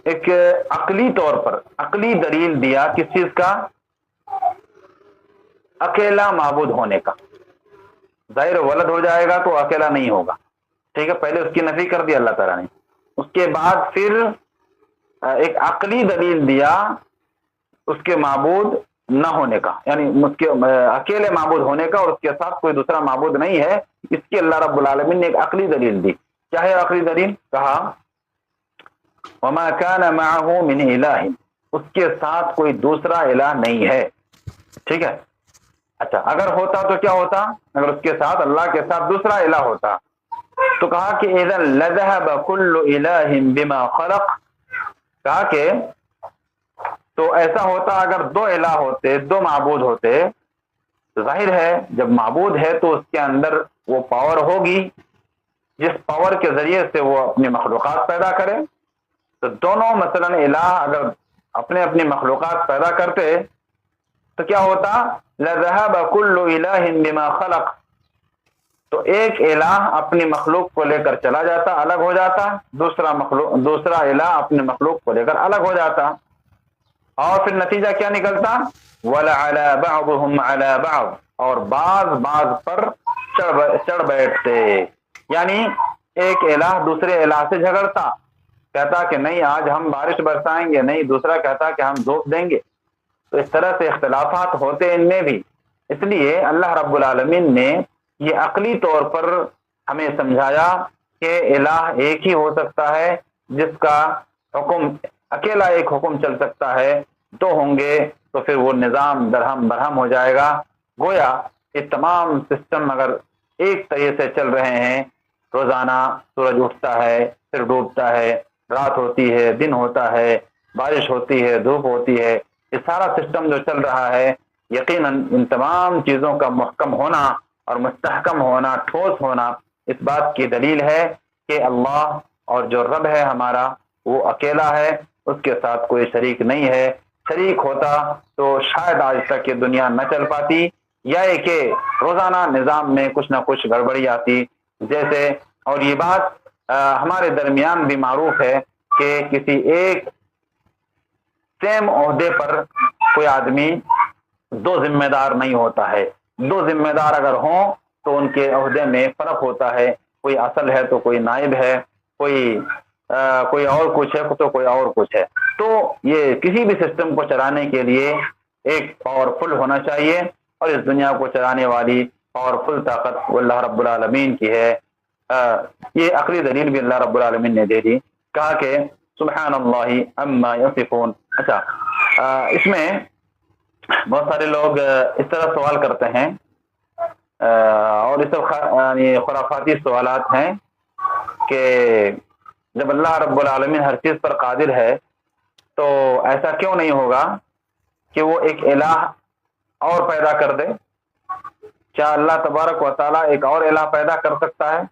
ایک عقلی طور پر عقلی دلیل دیا کس چیز کا؟ اکیلا معبود ہونے کا۔ ظاہر ولد ہو جائے گا تو اکیلا نہیں ہوگا، ٹھیک ہے، پہلے اس کی نفی کر دی اللہ تعالیٰ نے، اس کے بعد پھر ایک عقلی دلیل دیا اس کے معبود نہ ہونے کا، یعنی اس کے اکیلے معبود ہونے کا اور اس کے ساتھ کوئی دوسرا معبود نہیں ہے، اس کی اللہ رب العالمین نے ایک عقلی دلیل دی. کیا ہے عقلی دلیل؟ کہا وما كان معه من الہ، اس کے ساتھ کوئی دوسرا الہ نہیں ہے. ٹھیک ہے. اچھا اگر ہوتا تو کیا ہوتا؟ اگر اس کے ساتھ اللہ کے ساتھ دوسرا الہ ہوتا تو کہا کہ اذا لذهب كل الہ بما خلق، کہا کہ تو ایسا ہوتا اگر دو الہ ہوتے، دو معبود ہوتے، تو ظاہر ہے جب معبود ہے تو اس کے اندر وہ پاور ہوگی جس پاور کے ذریعے سے وہ اپنی مخلوقات پیدا کرے. تو دونوں مثلا الہ اگر اپنے اپنی مخلوقات پیدا کرتے تو کیا ہوتا؟ لذهب كل الہ بما خلق، تو ایک الہ اپنی مخلوق کو لے کر چلا جاتا، الگ ہو جاتا، دوسرا الہ اپنی مخلوق کو لے کر الگ ہو جاتا، اور پھر نتیجہ کیا نکلتا؟ وَلَعَلَى بَعْضُهُمْ عَلَى بَعْضٍ، اور بعض پر چڑھ بیٹھتے. یعنی ایک الہ دوسرے الہ سے جھگڑتا، کہتا کہ نہیں آج ہم بارش برسائیں گے، نہیں دوسرا کہتا کہ ہم دھوپ دیں گے. تو اس طرح سے اختلافات ہوتے ان میں بھی. اس لیے اللہ رب العالمین نے یہ عقلی طور پر ہمیں سمجھایا کہ الہ ایک ہی ہو سکتا ہے، جس کا حکم اکیلا ایک حکم چل سکتا ہے. دو ہوں گے تو پھر وہ نظام درہم برہم ہو جائے گا. گویا یہ تمام سسٹم اگر ایک طرح سے چل رہے ہیں، روزانہ سورج اٹھتا ہے پھر ڈوبتا ہے، رات ہوتی ہے دن ہوتا ہے، بارش ہوتی ہے دھوپ ہوتی ہے، یہ سارا سسٹم جو چل رہا ہے، یقیناً ان تمام چیزوں کا محکم ہونا اور مستحکم ہونا، ٹھوس ہونا، اس بات کی دلیل ہے کہ اللہ اور جو رب ہے ہمارا وہ اکیلا ہے، اس کے ساتھ کوئی شریک نہیں ہے. شریک ہوتا تو شاید آج تک یہ دنیا نہ چل پاتی، یا یہ کہ روزانہ نظام میں کچھ نہ کچھ گڑبڑی آتی. جیسے اور یہ بات ہمارے درمیان بھی معروف ہے کہ کسی ایک سیم عہدے پر کوئی آدمی دو ذمہ دار نہیں ہوتا ہے. دو ذمہ دار اگر ہوں تو ان کے عہدے میں فرق ہوتا ہے، کوئی اصل ہے تو کوئی نائب ہے، کوئی اور کچھ ہے تو کوئی اور کچھ ہے. تو یہ کسی بھی سسٹم کو چلانے کے لیے ایک پاورفل ہونا چاہیے، اور اس دنیا کو چلانے والی پاورفل طاقت وہ اللہ رب العالمین کی ہے. یہ عقلی دلیل بھی اللہ رب العالمین نے دے دی. کہا کہ سبحان اللہ عما یصفون. اچھا اس میں بہت سارے لوگ اس طرح سوال کرتے ہیں، اور یہ سب خرافاتی سوالات ہیں کہ جب اللہ رب العالمین ہر چیز پر قادر ہے تو ایسا کیوں نہیں ہوگا کہ وہ ایک الہ اور پیدا کر دے؟ کیا اللہ تبارک و تعالیٰ ایک اور الہ پیدا کر سکتا ہے؟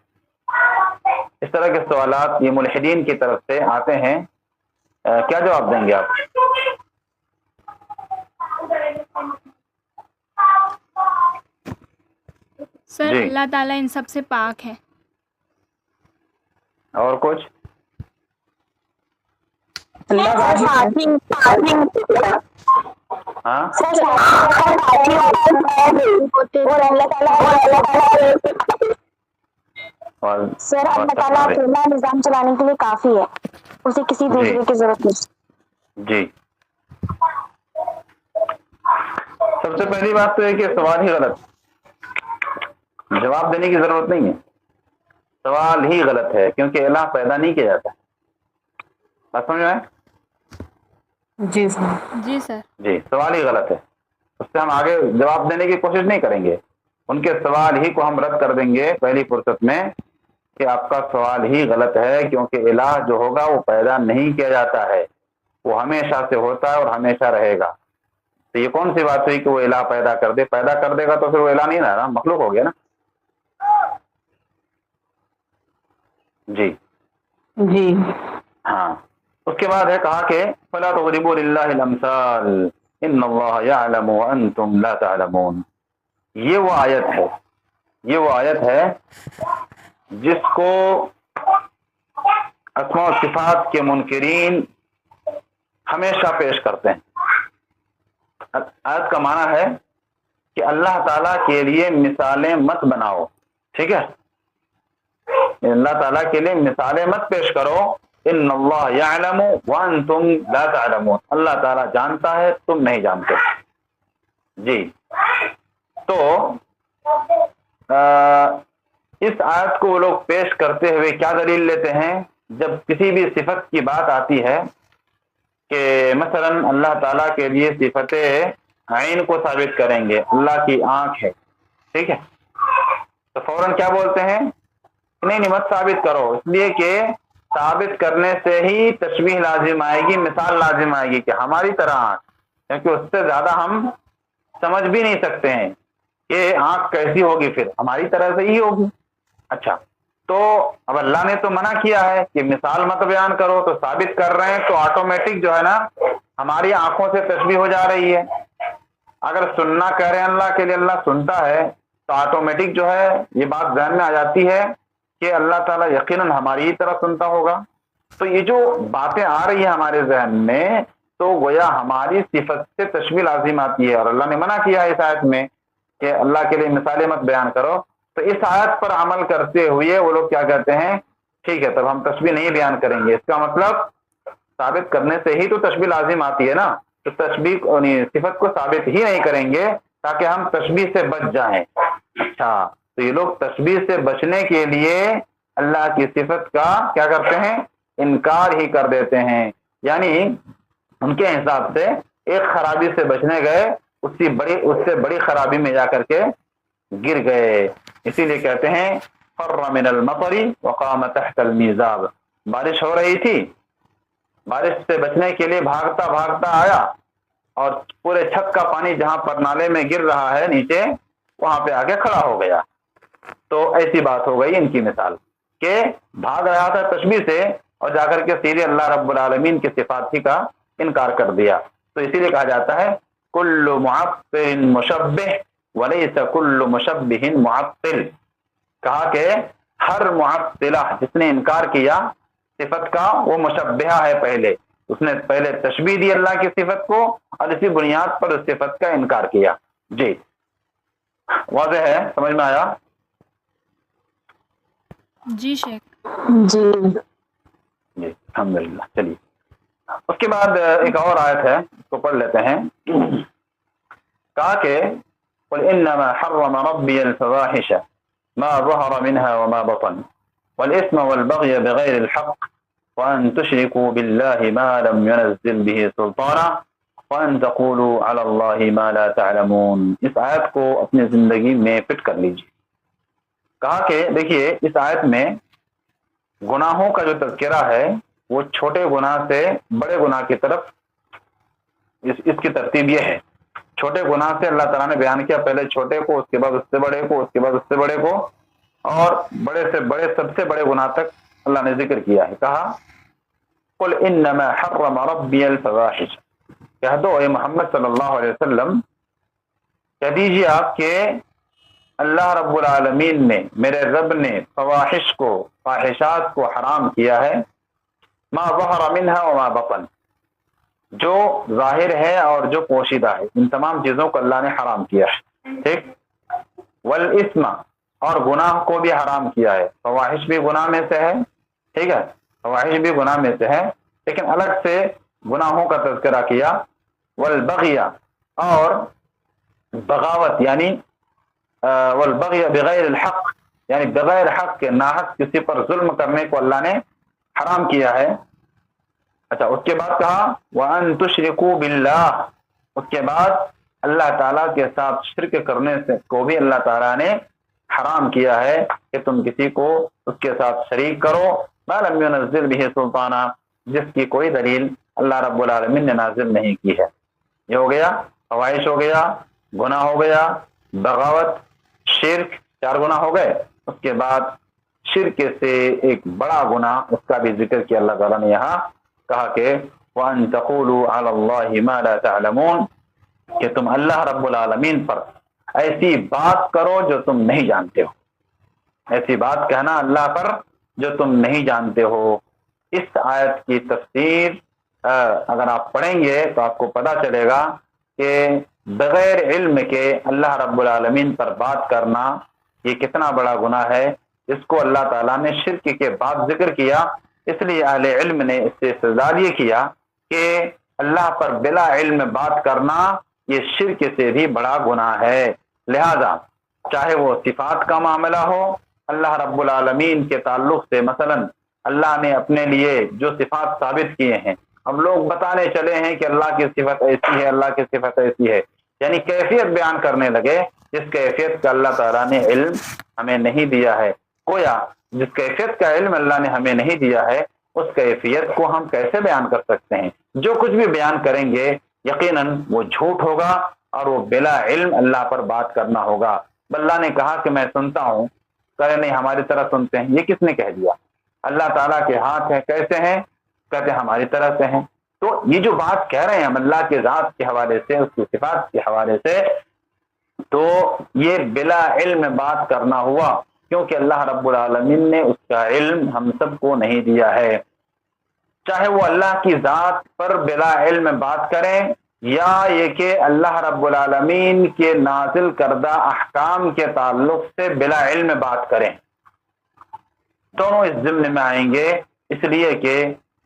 اس طرح کے سوالات یہ ملحدین کی طرف سے آتے ہیں. کیا جواب دیں گے آپ؟ سر جی. اللہ تعالیٰ ان سب سے پاک ہے. اور کچھ؟ اللہ واحد ہے. ہاں سر اللہ تعالیٰ اکیلا نظام چلانے کے لیے کافی ہے، اسے کسی دوسرے کی ضرورت نہیں. جی سب سے پہلی بات تو ہے کہ سوال ہی غلط، جواب دینے کی ضرورت نہیں ہے. سوال ہی غلط ہے کیونکہ الہ پیدا نہیں کیا جاتا. بات سمجھ میں آئے؟ جی سر. جی سر. جی سوال ہی غلط ہے. اس سے ہم آگے جواب دینے کی کوشش نہیں کریں گے، ان کے سوال ہی کو ہم رد کر دیں گے پہلی فرصت میں کہ آپ کا سوال ہی غلط ہے، کیونکہ الہ جو ہوگا وہ پیدا نہیں کیا جاتا ہے، وہ ہمیشہ سے ہوتا ہے اور ہمیشہ رہے گا. تو یہ کون سی بات ہوئی کہ وہ الہ پیدا کر دے؟ پیدا کر دے گا تو پھر وہ الہ نہیں رہا، مخلوق ہو گیا نا. جی جی ہاں. اس کے بعد ہے کہا کہ فلا تضربوا للہ الامثال ان اللہ یعلم وانتم لا تعلمون. یہ وہ آیت ہے جس کو اسماء و صفات کے منکرین ہمیشہ پیش کرتے ہیں. آیت کا معنی ہے کہ اللہ تعالیٰ کے لیے مثالیں مت بناؤ. ٹھیک ہے، اللہ تعالیٰ کے لیے مثالیں مت پیش کرو. ان اللہ یعلم وانتم لا تعلمون. اللہ تعالیٰ جانتا ہے تم نہیں جانتے. جی تو اس آیت کو وہ لوگ پیش کرتے ہوئے کیا دلیل لیتے ہیں؟ جب کسی بھی صفت کی بات آتی ہے کہ مثلا اللہ تعالیٰ کے لیے صفت عین کو ثابت کریں گے، اللہ کی آنکھ ہے، ٹھیک ہے، تو فوراً کیا بولتے ہیں؟ نہیں مت ثابت کرو، اس لیے کہ ثابت کرنے سے ہی تشبیہ لازم آئے گی، مثال لازم آئے گی کہ ہماری طرح آنکھ، کیونکہ اس سے زیادہ ہم سمجھ بھی نہیں سکتے ہیں کہ آنکھ کیسی ہوگی، پھر ہماری طرح سے ہی ہوگی۔ اچھا، تو اب اللہ نے تو منع کیا ہے کہ مثال مت بیان کرو، تو ثابت کر رہے ہیں تو آٹومیٹک جو ہے نا ہماری آنکھوں سے تشبیہ ہو جا رہی ہے۔ اگر سننا کہہ رہے ہیں اللہ کے لیے اللہ سنتا ہے تو آٹومیٹک جو ہے یہ بات ذہن میں آ جاتی ہے کہ اللہ تعالیٰ یقیناً ہماری ہی طرح سنتا ہوگا۔ تو یہ جو باتیں آ رہی ہیں ہمارے ذہن میں تو گویا ہماری صفت سے تشبیہ لازم آتی ہے، اور اللہ نے منع کیا ہے اس آیت میں کہ اللہ کے لیے مثالیں مت بیان کرو۔ تو اس آیت پر عمل کرتے ہوئے وہ لوگ کیا کہتے ہیں؟ ٹھیک ہے، تب ہم تشبیہ نہیں بیان کریں گے۔ اس کا مطلب ثابت کرنے سے ہی تو تشبیہ لازم آتی ہے نا، تو تشبیہ صفت کو ثابت ہی نہیں کریں گے تاکہ ہم تشبیہ سے بچ جائیں۔ اچھا، تو یہ لوگ تشبیہ سے بچنے کے لیے اللہ کی صفت کا کیا کرتے ہیں؟ انکار ہی کر دیتے ہیں، یعنی ان کے حساب سے ایک خرابی سے بچنے گئے، اس سے بڑی خرابی میں جا کر کے گر گئے۔ اسی لیے کہتے ہیں فر من المطر وقام تحت المیزاب، بارش ہو رہی تھی، بارش سے بچنے کے لیے بھاگتا بھاگتا آیا اور پورے چھت کا پانی جہاں پر نالے میں گر رہا ہے نیچے وہاں پہ آگے کھڑا ہو گیا۔ تو ایسی بات ہو گئی ان کی مثال کہ بھاگ رہا تھا تشبیہ سے اور جا کر کے سیدھے اللہ رب العالمین کی صفات ہی کا انکار کر دیا۔ تو اسی لیے کہا جاتا ہے کل معطل مشبہ ولیس کل مشبہ معطل، کہا کہ ہر معطلہ جس نے انکار کیا صفت کا وہ مشبہہ ہے، پہلے اس نے پہلے تشبیہ دی اللہ کی صفت کو اور اسی بنیاد پر اس صفت کا انکار کیا۔ جی واضح ہے، سمجھ میں آیا؟ جی شیخ۔ جی جی الحمدللہ۔ چلیے اس کے بعد ایک اور آیت ہے، اس کو پڑھ لیتے ہیں۔ کہا کہ قل انما حرم ربي الفواحش ما ظهر منها وما بطن والاثم والبغي بغير الحق وان تشركوا بالله ما لم ينزل به سلطانا وان تقولوا على الله ما لا تعلمون۔ اس آیت کو اپنی زندگی میں فٹ کر لیجیے۔ کہا کہ دیکھیے اس آیت میں گناہوں کا جو تذکرہ ہے وہ چھوٹے گناہ سے بڑے گناہ کی طرف اس کی ترتیب یہ ہے۔ چھوٹے گناہ سے اللہ تعالیٰ نے بیان کیا، پہلے چھوٹے کو، اس کے بعد اس سے بڑے کو، اس کے بعد اس سے بڑے کو، اور بڑے سے بڑے سب سے بڑے گناہ تک اللہ نے ذکر کیا ہے۔ کہا قل انما حرم ربی الفواحش، کہہ دو اے محمد صلی اللہ علیہ وسلم، کہہ دیجیے آپ کہ اللہ رب العالمین نے، میرے رب نے فواحش کو، فاحشات کو حرام کیا ہے، ما ظہر منها وما بطن، جو ظاہر ہے اور جو پوشیدہ ہے، ان تمام چیزوں کو اللہ نے حرام کیا ہے، ٹھیک۔ والاسم، اور گناہ کو بھی حرام کیا ہے، فواحش بھی گناہ میں سے ہے، ٹھیک ہے، فواحش بھی گناہ میں سے ہے لیکن الگ سے گناہوں کا تذکرہ کیا۔ والبغی، اور بغاوت، یعنی والبغی بغیر الحق، یعنی بغیر حق کے، ناحق کسی پر ظلم کرنے کو اللہ نے حرام کیا ہے۔ اچھا، اس کے بعد کہا وَأَن تُشْرِكُوا بِاللَّهِ، اس کے بعد اللہ تعالیٰ کے ساتھ شرک کرنے سے کو بھی اللہ تعالیٰ نے حرام کیا ہے کہ تم کسی کو اس کے ساتھ شریک کرو، مَا لَمْ يُنَزِّلْ بِهِ سُلْطَانًا، جس کی کوئی دلیل اللہ رب العالمین نے نازل نہیں کی ہے۔ یہ ہو گیا فواحش، ہو گیا گناہ، ہو گیا بغاوت، شرک، 4 گناہ ہو گئے۔ اس کے بعد شرک سے ایک بڑا گناہ، اس کا بھی ذکر کیا اللہ تعالیٰ نے یہاں، کہا کہ وَأَن تَقُولُوا عَلَى اللَّهِ مَا لَا تَعْلَمُونَ، کہ تم اللہ رب العالمین پر ایسی بات کرو جو تم نہیں جانتے ہو، ایسی بات کہنا اللہ پر جو تم نہیں جانتے ہو۔ اس آیت کی تفسیر اگر آپ پڑھیں گے تو آپ کو پتہ چلے گا کہ بغیر علم کے اللہ رب العالمین پر بات کرنا یہ کتنا بڑا گناہ ہے۔ اس کو اللہ تعالیٰ نے شرک کے بعد ذکر کیا، اس لیے اہل علم نے اس سے استدلال یہ کیا کہ اللہ پر بلا علم بات کرنا یہ شرک سے بھی بڑا گناہ ہے. لہذا چاہے وہ صفات کا معاملہ ہو اللہ رب العالمین کے تعلق سے، مثلا اللہ نے اپنے لیے جو صفات ثابت کیے ہیں، ہم لوگ بتانے چلے ہیں کہ اللہ کی صفت ایسی ہے، اللہ کی صفت ایسی ہے، یعنی کیفیت بیان کرنے لگے جس کیفیت کا اللہ تعالیٰ نے علم ہمیں نہیں دیا ہے. گویا جس کیفیت کا علم اللہ نے ہمیں نہیں دیا ہے اس کیفیت کو ہم کیسے بیان کر سکتے ہیں؟ جو کچھ بھی بیان کریں گے یقیناً وہ جھوٹ ہوگا اور وہ بلا علم اللہ پر بات کرنا ہوگا. اللہ نے کہا کہ میں سنتا ہوں، کہے نہیں ہماری طرح سنتے ہیں. یہ کس نے کہہ دیا؟ اللہ تعالیٰ کے ہاتھ ہیں، کیسے ہیں؟ کہتے ہماری طرح سے ہیں. تو یہ جو بات کہہ رہے ہیں ہم اللہ کے ذات کے حوالے سے، اس کی صفات کے حوالے سے، تو یہ بلا علم بات کرنا ہوا، کیونکہ اللہ رب العالمین نے اس کا علم ہم سب کو نہیں دیا ہے. چاہے وہ اللہ کی ذات پر بلا علم بات کریں یا یہ کہ اللہ رب العالمین کے نازل کردہ احکام کے تعلق سے بلا علم بات کریں، دونوں اس ضمن میں آئیں گے. اس لیے کہ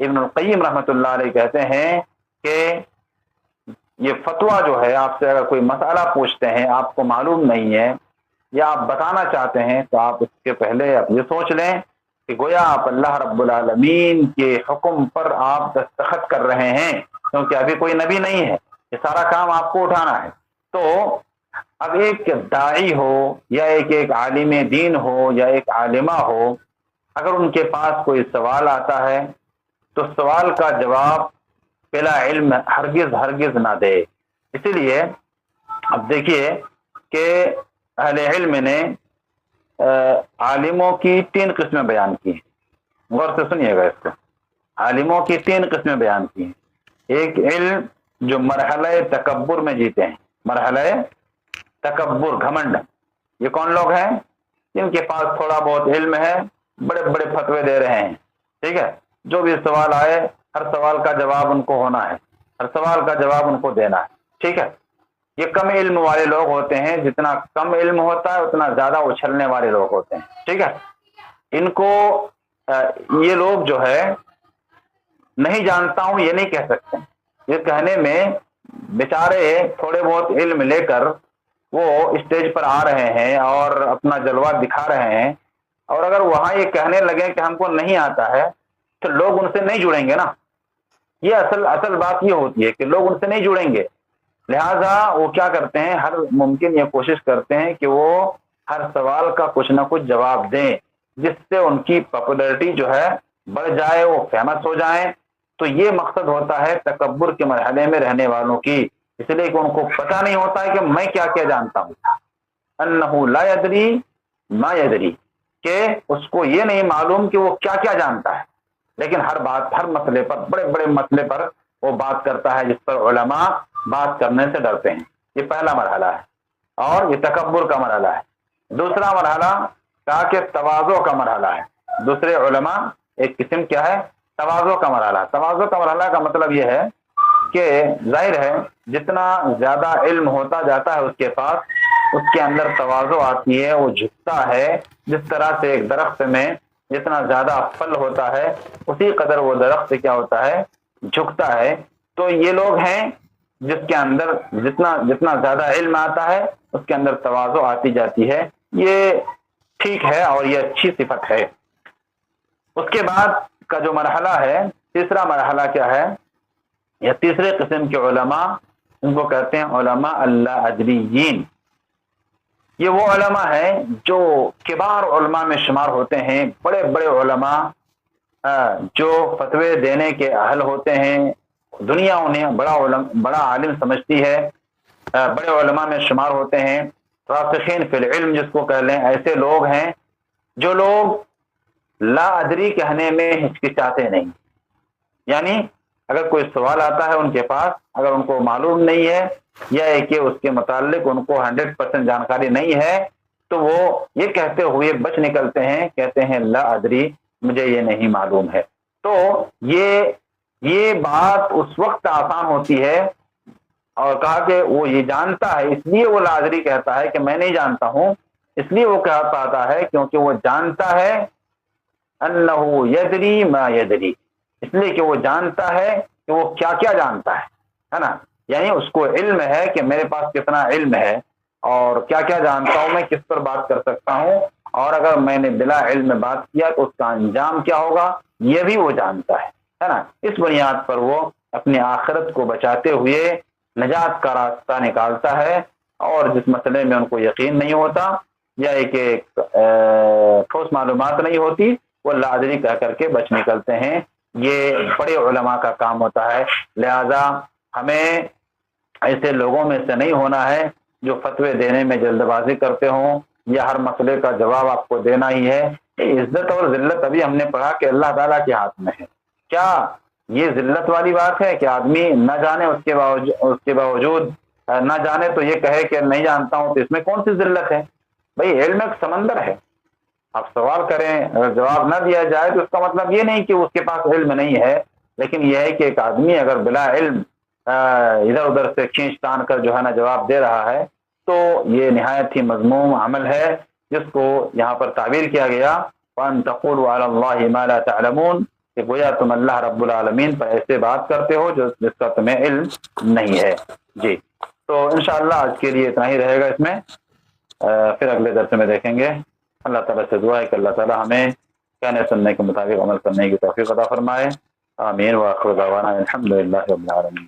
ابن القیم رحمۃ اللہ علیہ کہتے ہیں کہ یہ فتویٰ جو ہے، آپ سے اگر کوئی مسئلہ پوچھتے ہیں آپ کو معلوم نہیں ہے یا آپ بتانا چاہتے ہیں تو آپ اس کے پہلے آپ یہ سوچ لیں کہ گویا آپ اللہ رب العالمین کے حکم پر آپ دستخط کر رہے ہیں، کیونکہ ابھی کوئی نبی نہیں ہے، یہ سارا کام آپ کو اٹھانا ہے. تو اب ایک داعی ہو یا ایک عالم دین ہو یا ایک عالمہ ہو، اگر ان کے پاس کوئی سوال آتا ہے تو سوال کا جواب بلا علم ہرگز نہ دے. اسی لیے اب دیکھیے کہ اہل علم نے عالموں کی 3 قسمیں بیان کی ہیں. غور سے سنیے گا اس کو. عالموں کی 3 قسمیں بیان کی ہیں. ایک علم جو مرحلہ تکبر میں جیتے ہیں، مرحلہ تکبر، گھمنڈ. یہ کون لوگ ہیں؟ جن کے پاس تھوڑا بہت علم ہے، بڑے بڑے فتوے دے رہے ہیں. ٹھیک ہے، جو بھی سوال آئے ہر سوال کا جواب ان کو ہونا ہے، ہر سوال کا جواب ان کو دینا ہے. ٹھیک ہے، یہ کم علم والے لوگ ہوتے ہیں. جتنا کم علم ہوتا ہے اتنا زیادہ اچھلنے والے لوگ ہوتے ہیں. ٹھیک ہے، ان کو یہ لوگ جو ہے نہیں جانتا ہوں یہ نہیں کہہ سکتے. یہ کہنے میں بیچارے تھوڑے بہت علم لے کر وہ اسٹیج پر آ رہے ہیں اور اپنا جلوہ دکھا رہے ہیں، اور اگر وہاں یہ کہنے لگے کہ ہم کو نہیں آتا ہے تو لوگ ان سے نہیں جڑیں گے نا. یہ اصل بات یہ ہوتی ہے کہ لوگ ان سے نہیں جڑیں گے. لہذا وہ کیا کرتے ہیں، ہر ممکن یہ کوشش کرتے ہیں کہ وہ ہر سوال کا کچھ نہ کچھ جواب دیں جس سے ان کی پاپولرٹی جو ہے بڑھ جائے، وہ فیمس ہو جائیں. تو یہ مقصد ہوتا ہے تکبر کے مرحلے میں رہنے والوں کی، اس لیے کہ ان کو پتہ نہیں ہوتا ہے کہ میں کیا کیا جانتا ہوں. انہ لا یدری ما یدری، کہ اس کو یہ نہیں معلوم کہ وہ کیا کیا جانتا ہے، لیکن ہر مسئلے پر، بڑے بڑے مسئلے پر وہ بات کرتا ہے جس پر علماء بات کرنے سے ڈرتے ہیں. یہ پہلا مرحلہ ہے اور یہ تکبر کا مرحلہ ہے. دوسرا مرحلہ کہا کہ تواضع کا مرحلہ ہے. دوسرے علماء ایک قسم کیا ہے، تواضع کا مرحلہ. تواضع کا مرحلہ کا مطلب یہ ہے کہ ظاہر ہے جتنا زیادہ علم ہوتا جاتا ہے اس کے پاس، اس کے اندر تواضع آتی ہے، وہ جھکتا ہے. جس طرح سے ایک درخت میں جتنا زیادہ پھل ہوتا ہے اسی قدر وہ درخت کیا ہوتا ہے، جھکتا ہے. تو یہ لوگ ہیں جس کے اندر جتنا زیادہ علم آتا ہے اس کے اندر تواضع آتی جاتی ہے. یہ ٹھیک ہے اور یہ اچھی صفت ہے. اس کے بعد کا جو مرحلہ ہے، تیسرا مرحلہ کیا ہے، یا تیسرے قسم کے علماء، ان کو کہتے ہیں علماء اللہ ادریین. یہ وہ علماء ہیں جو کبار علماء میں شمار ہوتے ہیں، بڑے بڑے علماء جو فتوے دینے کے اہل ہوتے ہیں. دنیا انہیں بڑا عالم سمجھتی ہے، بڑے علماء میں شمار ہوتے ہیں. راسخین فی العلم جس کو کہہ لیں، ایسے لوگ ہیں جو لوگ لا ادری کہنے میں ہچکچاتے نہیں. یعنی اگر کوئی سوال آتا ہے ان کے پاس، اگر ان کو معلوم نہیں ہے یا کہ اس کے متعلق ان کو 100% جانکاری نہیں ہے تو وہ یہ کہتے ہوئے بچ نکلتے ہیں، کہتے ہیں لا ادری، مجھے یہ نہیں معلوم ہے. تو یہ بات اس وقت آسان ہوتی ہے، اور کہا کہ وہ یہ جانتا ہے اس لیے وہ لا ادری کہتا ہے کہ میں نہیں جانتا ہوں. اس لیے وہ کہہ پاتا ہے کیونکہ وہ جانتا ہے انہ یدری ما یدری، اس لیے کہ وہ جانتا ہے کہ وہ کیا کیا جانتا ہے نا. یعنی اس کو علم ہے کہ میرے پاس کتنا علم ہے اور کیا کیا جانتا ہوں میں، کس پر بات کر سکتا ہوں، اور اگر میں نے بلا علم میں بات کیا تو اس کا انجام کیا ہوگا یہ بھی وہ جانتا ہے نا۔ اس بنیاد پر وہ اپنی آخرت کو بچاتے ہوئے نجات کا راستہ نکالتا ہے، اور جس مسئلے میں ان کو یقین نہیں ہوتا یا ایک ٹھوس معلومات نہیں ہوتی وہ لا ادری کہہ کر کے بچ نکلتے ہیں۔ یہ بڑے علماء کا کام ہوتا ہے، لہذا ہمیں ایسے لوگوں میں سے نہیں ہونا ہے جو فتوے دینے میں جلد بازی کرتے ہوں یا ہر مسئلے کا جواب آپ کو دینا ہی ہے۔ عزت اور ذلت ابھی ہم نے پڑھا کہ اللہ تعالیٰ کے ہاتھ میں ہے۔ کیا یہ ذلت والی بات ہے کہ آدمی نہ جانے اس کے باوجود نہ جانے تو یہ کہے کہ نہیں جانتا ہوں، تو اس میں کون سی ذلت ہے؟ بھئی علم ایک سمندر ہے، آپ سوال کریں اگر جواب نہ دیا جائے تو اس کا مطلب یہ نہیں کہ اس کے پاس علم نہیں ہے، لیکن یہ ہے کہ ایک آدمی اگر بلا علم ادھر ادھر سے کھینچ تان کر جو ہے نا جواب دے رہا ہے تو یہ نہایت ہی مذموم عمل ہے، جس کو یہاں پر تعبیر کیا گیا وَأَن تَقُولُوا عَلَى اللَّهِ مَا لَا تَعْلَمُونَ، کہ گویا تم اللہ رب العالمین پر ایسے بات کرتے ہو جس کا تمہیں علم نہیں ہے۔ جی تو انشاءاللہ آج کے لیے اتنا ہی رہے گا، اس میں پھر اگلے درس میں دیکھیں گے۔ اللہ تعالیٰ سے دعا ہے کہ اللہ تعالیٰ ہمیں کہنے سننے کے مطابق عمل کرنے کی توفیق عطا فرمائے۔ آمین وآخر دعوانا الحمدللہ رب العالمین۔